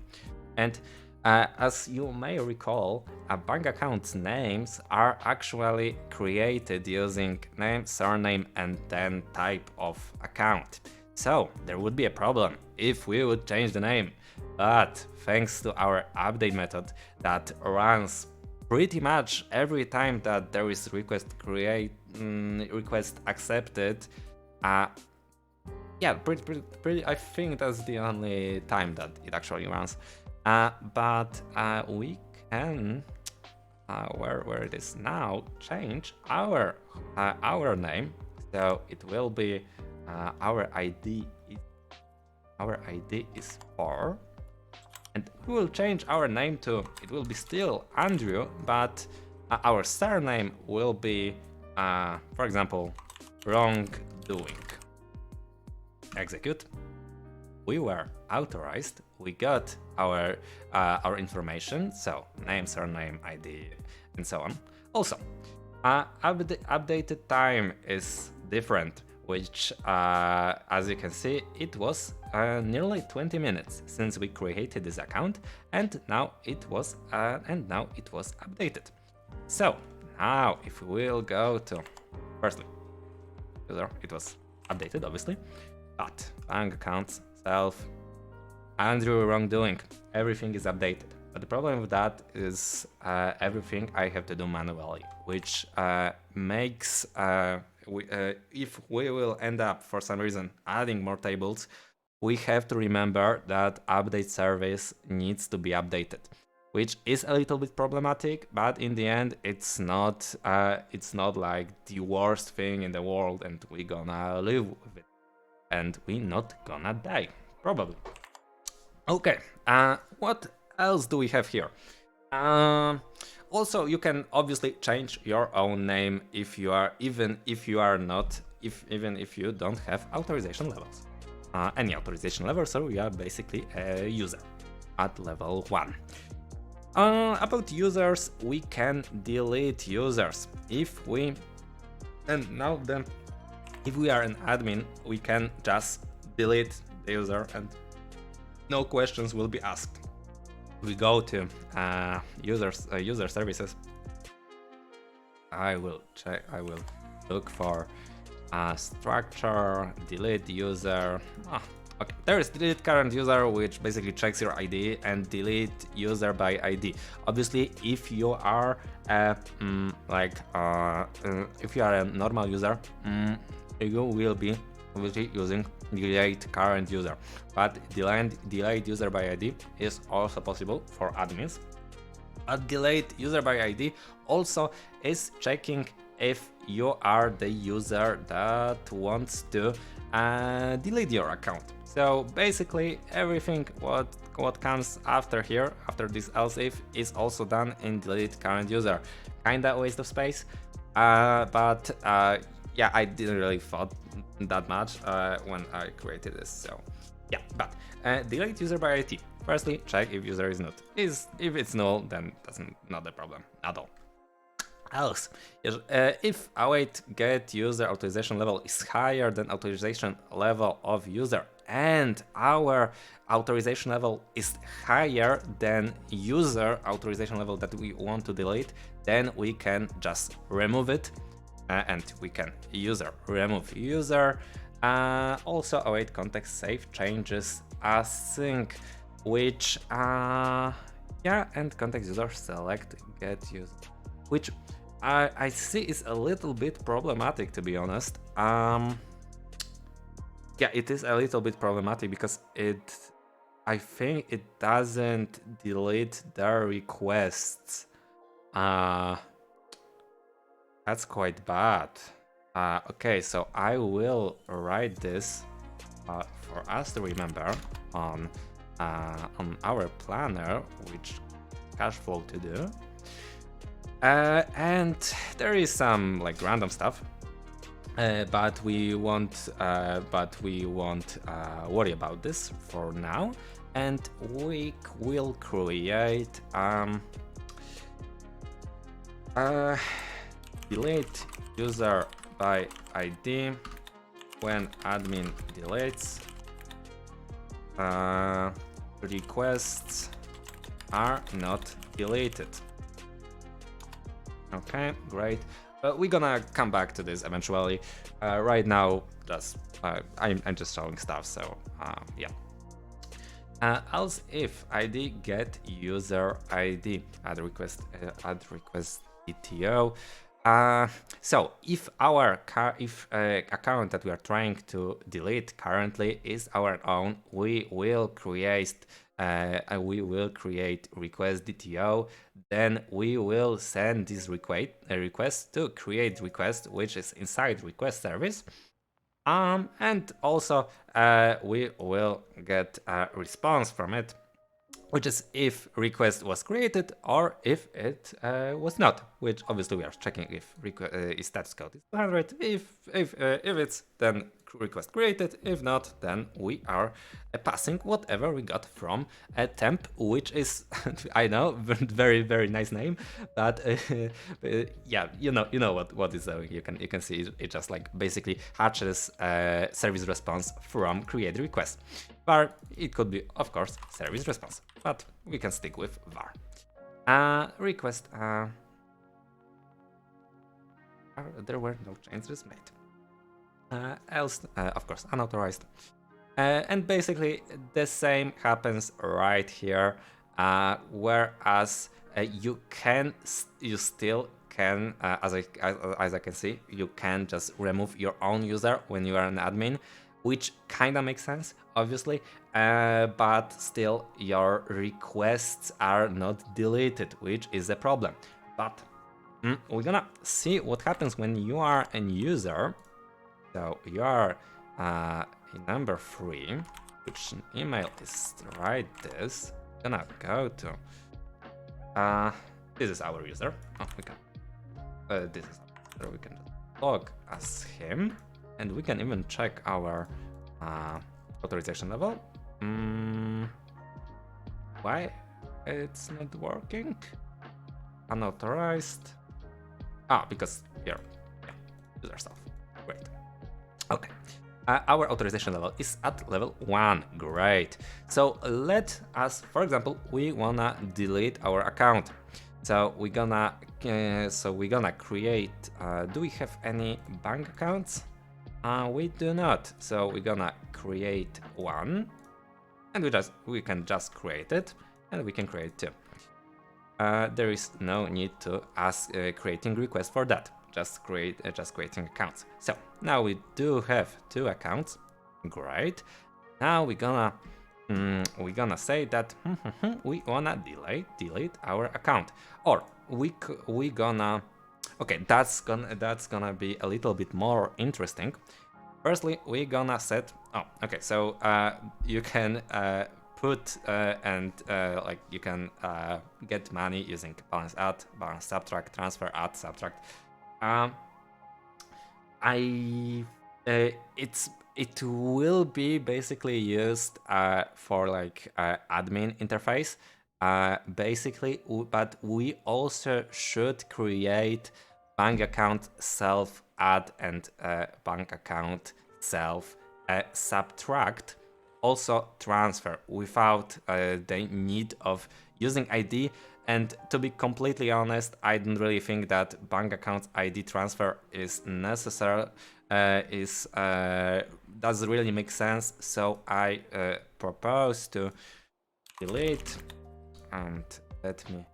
And as you may recall, bank account names are actually created using name, surname, and then type of account. So there would be a problem if we would change the name. But thanks to our update method that runs pretty much every time that there is request accepted, yeah, pretty. I think that's the only time that it actually runs. But we can, where it is now, change our name. So it will be our ID. Our ID is 4, and we will change our name to. It will be still Andrew, but our surname will be, for example, wrongdoing. Execute. We were authorized. We got our information, so name, surname, ID, and so on. Also, updated time is different, which, as you can see, it was nearly 20 minutes since we created this account, and now it was updated. So now, if we will go to, firstly, user, it was updated, obviously. But bank accounts, self, Andrew wrongdoing, everything is updated. But the problem with that is everything I have to do manually, which makes, if we will end up for some reason adding more tables, we have to remember that update service needs to be updated, which is a little bit problematic, but in the end, it's not like the worst thing in the world, and we gonna live with it, and we not gonna die, probably. Okay, what else do we have here? Also, you can obviously change your own name even if you don't have authorization levels. Any authorization level, so you are basically a user at level 1. About users, we can delete users if we are an admin, we can just delete the user and no questions will be asked. We go to user services. I will look for structure, delete user. Okay, there is delete current user, which basically checks your ID, and delete user by ID. Obviously, if you are if you are a normal user, you will be obviously using delete current user. But delete user by ID is also possible for admins. But delete user by ID also is checking if you are the user that wants to delete your account. So basically everything what comes after here, after this else if, is also done in delete current user. Kinda waste of space, but yeah, I didn't really thought that much when I created this. So yeah, but delete user by ID. Firstly, check if user is null. If it's null, then that's not a problem at all. Else, if await get user authorization level is higher than authorization level of user, and our authorization level is higher than user authorization level that we want to delete, then we can just remove it, and we can remove user. Also await context save changes async, which yeah, and context user select get user, which I see is a little bit problematic, to be honest. Yeah, it is a little bit problematic because I think it doesn't delete their requests. That's quite bad. Okay, so I will write this for us to remember on our planner, which CashFlow to do. And there is some like random stuff, but we won't worry about this for now, and we will create delete user by ID when admin deletes. Requests are not deleted. Okay, great. We're gonna come back to this eventually. Right now, just I'm just showing stuff. So yeah. Else if ID get user ID add request DTO. So if our account that we are trying to delete currently is our own, we will create request DTO. Then we will send this request to create request, which is inside request service. And also we will get a response from it, which is if request was created or if it was not, which obviously we are checking if status code is 200. If it's, then request created. If not, then we are passing whatever we got from a temp, which is I know, very very nice name, but yeah, you know what is you can see it just like basically hatches service response from create request. Var, it could be of course service response, but we can stick with var. Request. There were no changes made. else, of course, unauthorized. And basically the same happens right here, whereas you still can, as I can see, you can just remove your own user when you are an admin, which kind of makes sense, obviously, but still your requests are not deleted, which is a problem. But we're gonna see what happens when you are a user. So you are in number 3, which email is right this. Gonna go to this is our user. Oh, we can this is our user. We can just log as him, and we can even check our authorization level. Why it's not working? Unauthorized. Because here, yeah, user stuff. Great. Okay. Our authorization level is at level 1. Great. So let us, for example, we wanna delete our account. So we're gonna create. Do we have any bank accounts? We do not. So we're gonna create one, and we can just create it, and we can create 2. There is no need to ask creating requests for that. Just creating accounts. So now we do have 2 accounts. Great. Now we're gonna say that we wanna delete our account, or we gonna. Okay, that's gonna be a little bit more interesting. Firstly, we're gonna set. Oh, okay. So you can put and like you can get money using balance add, balance subtract, transfer add, subtract. It will be basically used for like admin interface, basically, but we also should create bank account self add and bank account self subtract, also transfer without the need of using ID. And to be completely honest, I don't really think that bank account ID transfer is necessary. Does really make sense. So I propose to delete and let me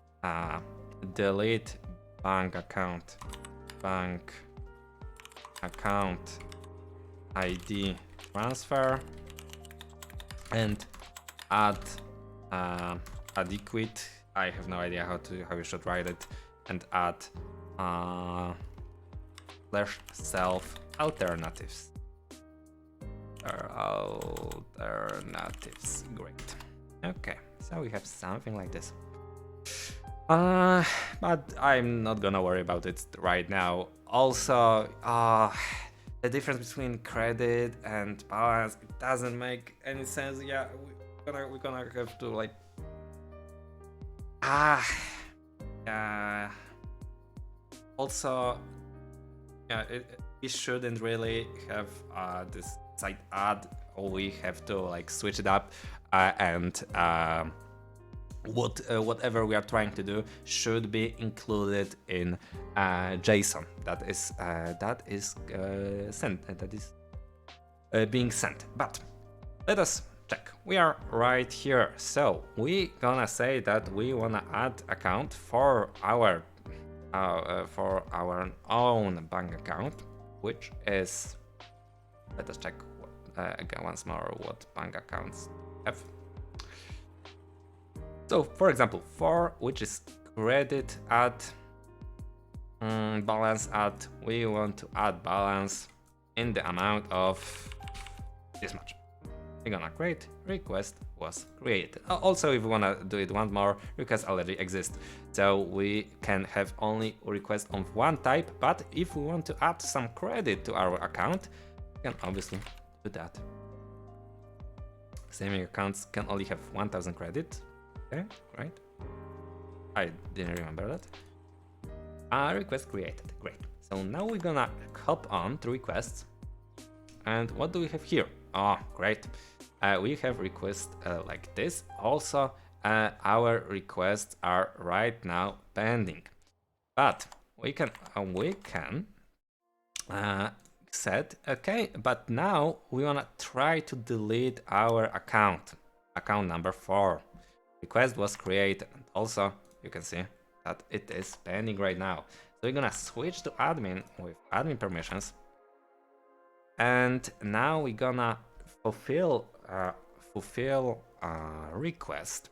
delete bank account ID transfer and add adequate. I have no idea how you should write it, and add /self alternatives. Alternatives. Great. Okay, so we have something like this. But I'm not gonna worry about it right now. Also, the difference between credit and balance, it doesn't make any sense. Yeah, we're gonna have to like. Also, yeah, we shouldn't really have this site add. We have to like switch it up, and whatever we are trying to do should be included in JSON. That is sent. That is being sent. But let us check. We are right here. So we gonna say that we wanna add account for our own bank account, which is. Let us check again once more what bank accounts have. So, for example, for which is credit add, balance add, we want to add balance in the amount of this much. We're gonna create request was created. Also, if we wanna do it one more, request already exists. So we can have only request of one type, but if we want to add some credit to our account, we can obviously do that. Saving accounts can only have 1000 credit. Okay, right. I didn't remember that. Request created. Great. So now we're gonna hop on to requests. And what do we have here? Oh, great. We have requests like this. Also, our requests are right now pending. But we can set, okay, but now we wanna try to delete our account number 4. Request was created, and also you can see that it is pending right now. So we're gonna switch to admin with admin permissions, and now we're gonna fulfill request.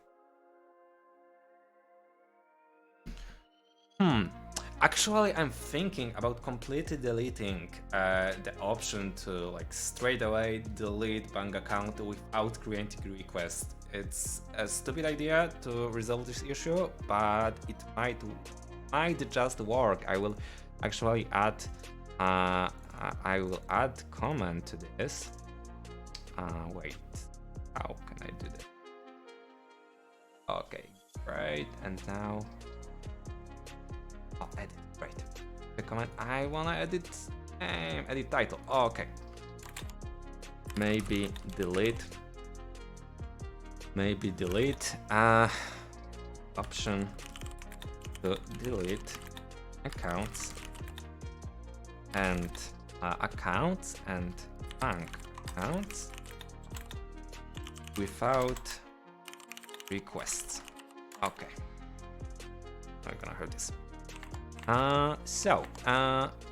Actually, I'm thinking about completely deleting the option to like straight away delete bank account without creating request. It's a stupid idea to resolve this issue, but it might just work. I will actually add comment to this. Wait, how can I do that? Okay, great, and now. Oh, edit, right. The comment, I wanna edit name, edit title. Oh, okay. Maybe delete. Option to delete accounts and bank accounts without requests. Okay. I'm gonna hurt this.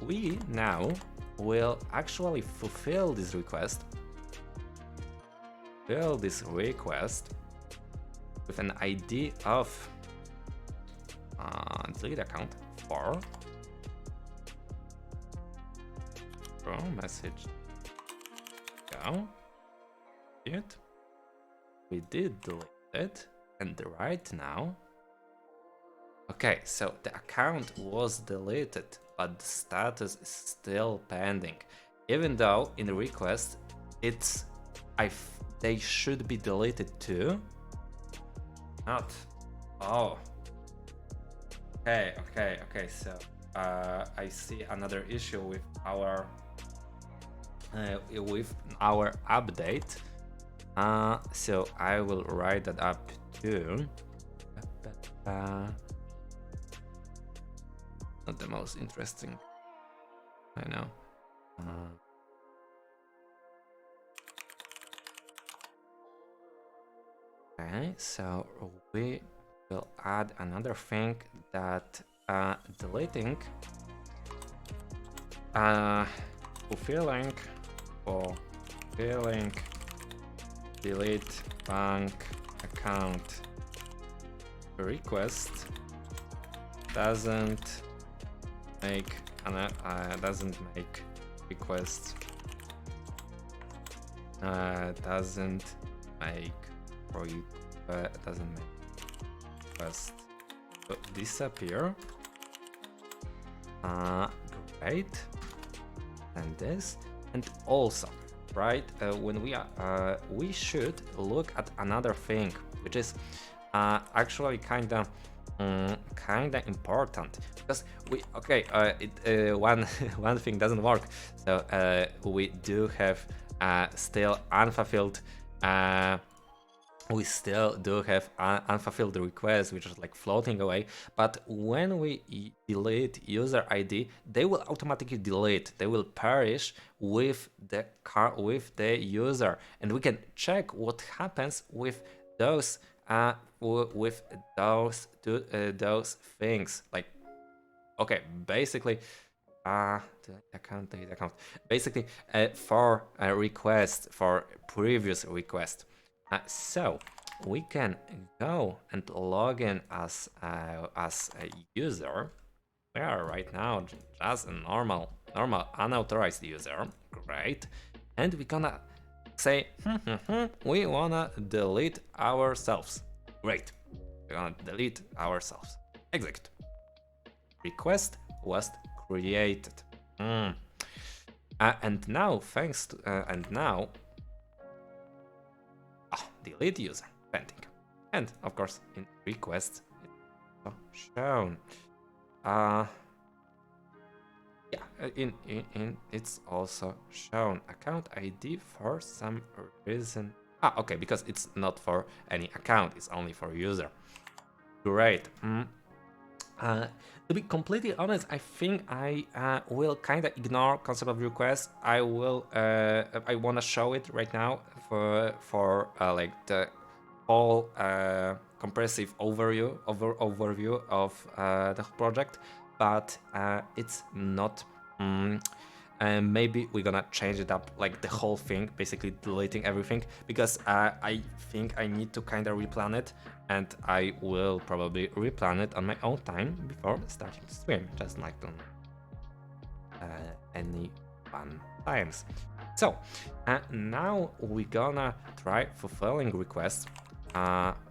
We now will actually fulfill this request. With an ID of delete account 4. Message. Go. It. We did delete it, and right now. Okay, so the account was deleted, but the status is still pending. Even though in the request, they should be deleted too. Not. Oh. Okay. So I see another issue with our update. So I will write that up too. Not the most interesting, I know. Okay, so we will add another thing that deleting, fulfilling delete bank account request doesn't make request doesn't make request disappear. Great. And this, and also right when we should look at another thing, which is actually kinda important, because one thing doesn't work, so we do have still unfulfilled unfulfilled requests, which is like floating away. But when we delete user ID, they will automatically delete. They will perish with the user, and we can check what happens with those those things. Like, okay, basically, delete account. Basically, for a request, for previous request. So we can go and log in as a user. We are right now just a normal unauthorized user. Great. And we're gonna say we wanna delete ourselves. Great. We're gonna delete ourselves. Execute. Request was created. And now delete user pending, and of course in request it's shown. It's also shown account ID for some reason. Okay, because it's not for any account, it's only for user. Great. To be completely honest, I think I will kind of ignore concept of request. I want to show it right now for like the whole comprehensive overview of the project, but it's not. And maybe we're gonna change it up, like the whole thing, basically deleting everything, because I think I need to kind of replan it, and I will probably replan it on my own time before starting to stream, just like on any fun times. So now we're gonna try fulfilling requests.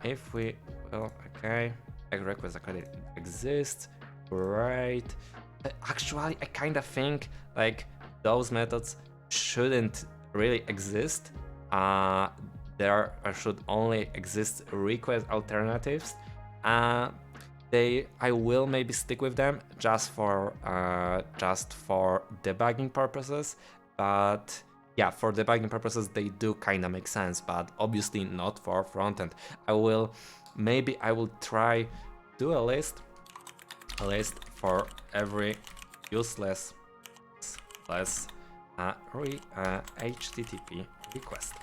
If we will, okay, egg request already exists, right? Actually, I kind of think like those methods shouldn't really exist. There should only exist request alternatives. I will maybe stick with them just for debugging purposes, but yeah, for debugging purposes they do kind of make sense, but obviously not for frontend. I will try do a list for every useless HTTP request.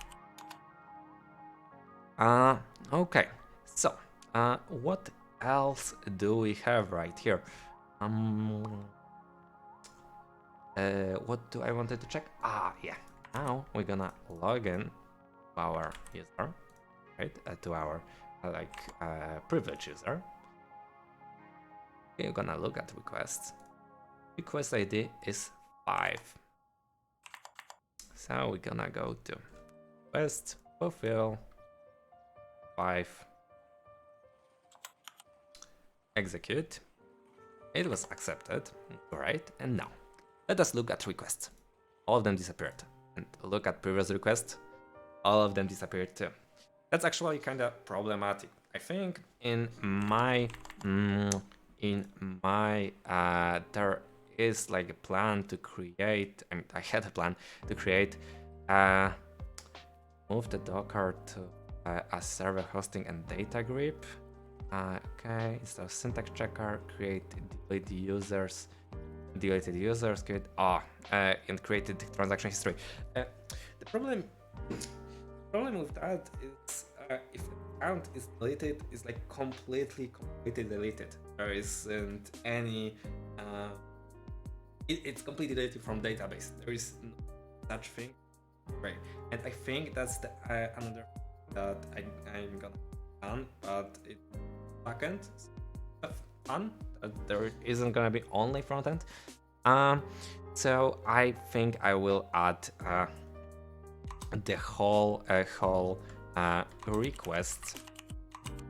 Okay, so what else do we have right here? What do I wanted to check? Yeah. Now we're gonna log in to our user, right? To our privileged user. We're gonna look at requests. Request ID is 5. So we're gonna go to request fulfill 5. Execute. It was accepted. Alright, and now let us look at requests. All of them disappeared. And look at previous requests. All of them disappeared too. That's actually kind of problematic. I think in my there is like a plan to create, I had a plan to create move the Docker to a server hosting and data grip. Okay, so syntax checker, create deleted users, create and created transaction history. The problem with that is if the account is deleted, it's like completely deleted. There isn't any it's completely deleted from database. There is no such thing, right? And I think that's the another that I'm gonna done, but it's backend fun. There isn't gonna be only frontend. So I think I will add the whole request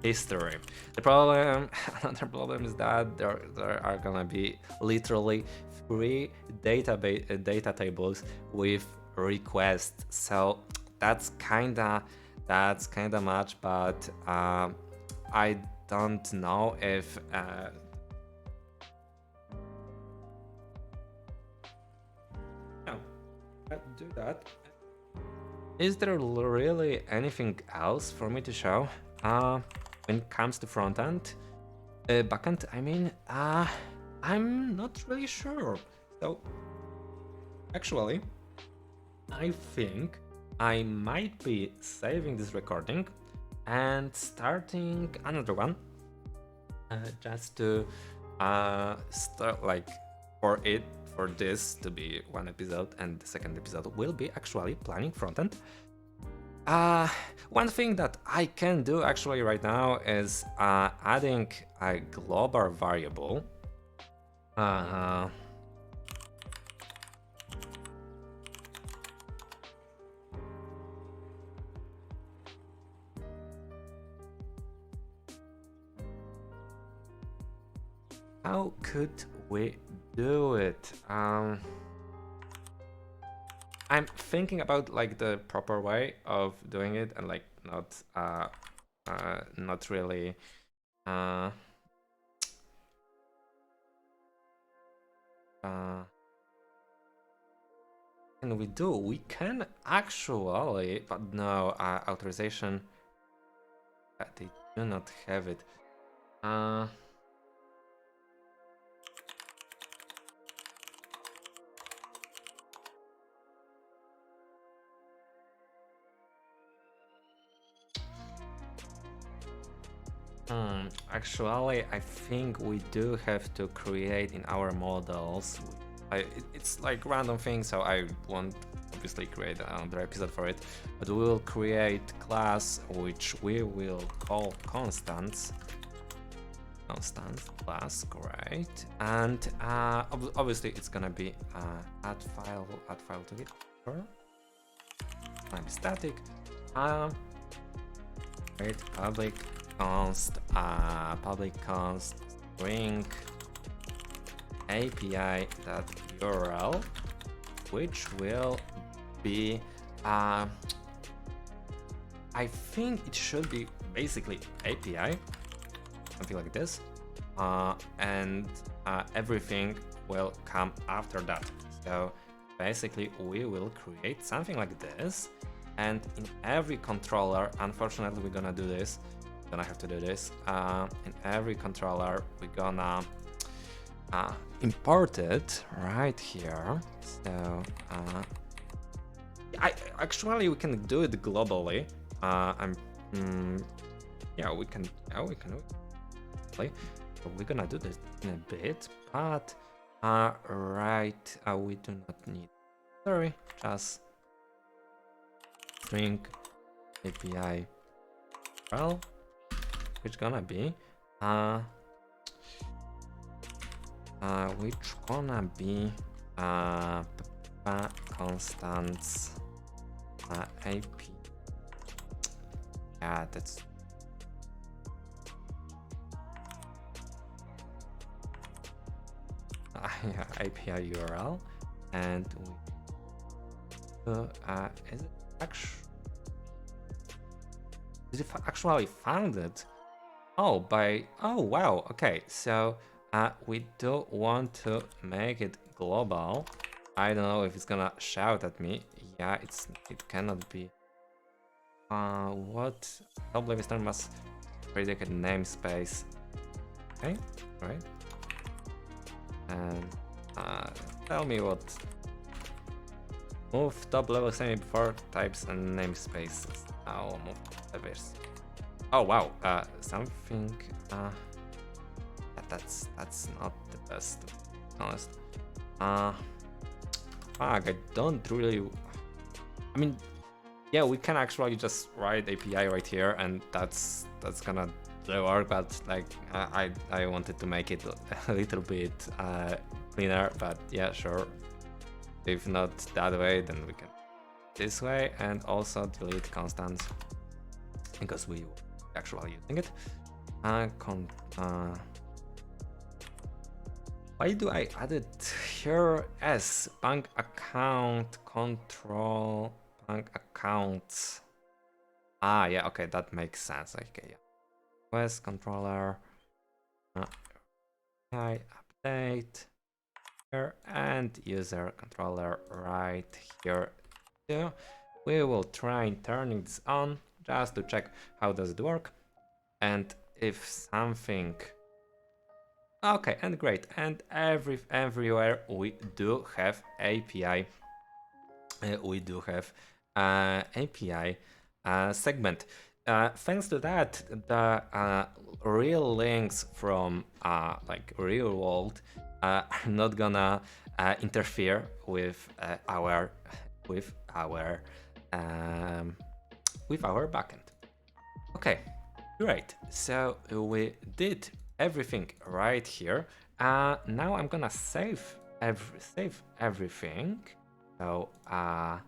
history. The problem, another problem is that there are gonna be literally 3 data tables with requests. So that's kinda much, but I don't know if do that. Is there really anything else for me to show when it comes to frontend? Backend, I mean, I'm not really sure. So actually, I think I might be saving this recording and starting another one, just to start like for this to be one episode, and the second episode will be actually planning frontend. One thing that I can do actually right now is adding a global variable. How could we do it? I'm thinking about like the proper way of doing it, and like not really can we do? We can actually, but no, authorization, they do not have it. Actually, I think we do have to create in our models. It's like random thing, so I won't obviously create another episode for it. But we will create class which we will call constants. Constants class, great. And obviously it's gonna be add file to it. Gonna be static. Create public const string API.url, which will be I think it should be basically API, something like this, and everything will come after that. So basically we will create something like this, and in every controller, unfortunately we're gonna do this, gonna have to do this, in every controller we're gonna import it right here. So actually we can do it globally. Yeah, we can play. So we're gonna do this in a bit, but right, we do not need, sorry, just string API URL, which gonna be constants AP. Yeah, that's yeah, API URL, and we is it actually found it? Oh, oh wow, okay, so we do want to make it global. I don't know if it's gonna shout at me. Yeah, it cannot be. What top level star must predicate namespace. Okay, right. And tell me what. Move top level semi before types and namespaces. I'll move others. Oh wow, something. That's not the best, to be honest. Fuck, I don't really. I mean, yeah, we can actually just write API right here, and that's gonna work. But like, I wanted to make it a little bit cleaner. But yeah, sure. If not that way, then we can this way, and also delete constants because we actually using it. Why do I add it here as bank account control bank accounts? Yeah, okay, that makes sense. Okay, yeah. Quest controller, API update here, and user controller right here too. We will try turning this on just to check how does it work, and if something. Okay, and great, and everywhere we do have API. We do have API segment. Thanks to that, the real links from like real world are not gonna interfere with our backend. Okay, great. So we did everything right here. Now I'm gonna save everything. So I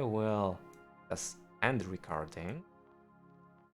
will just end recording.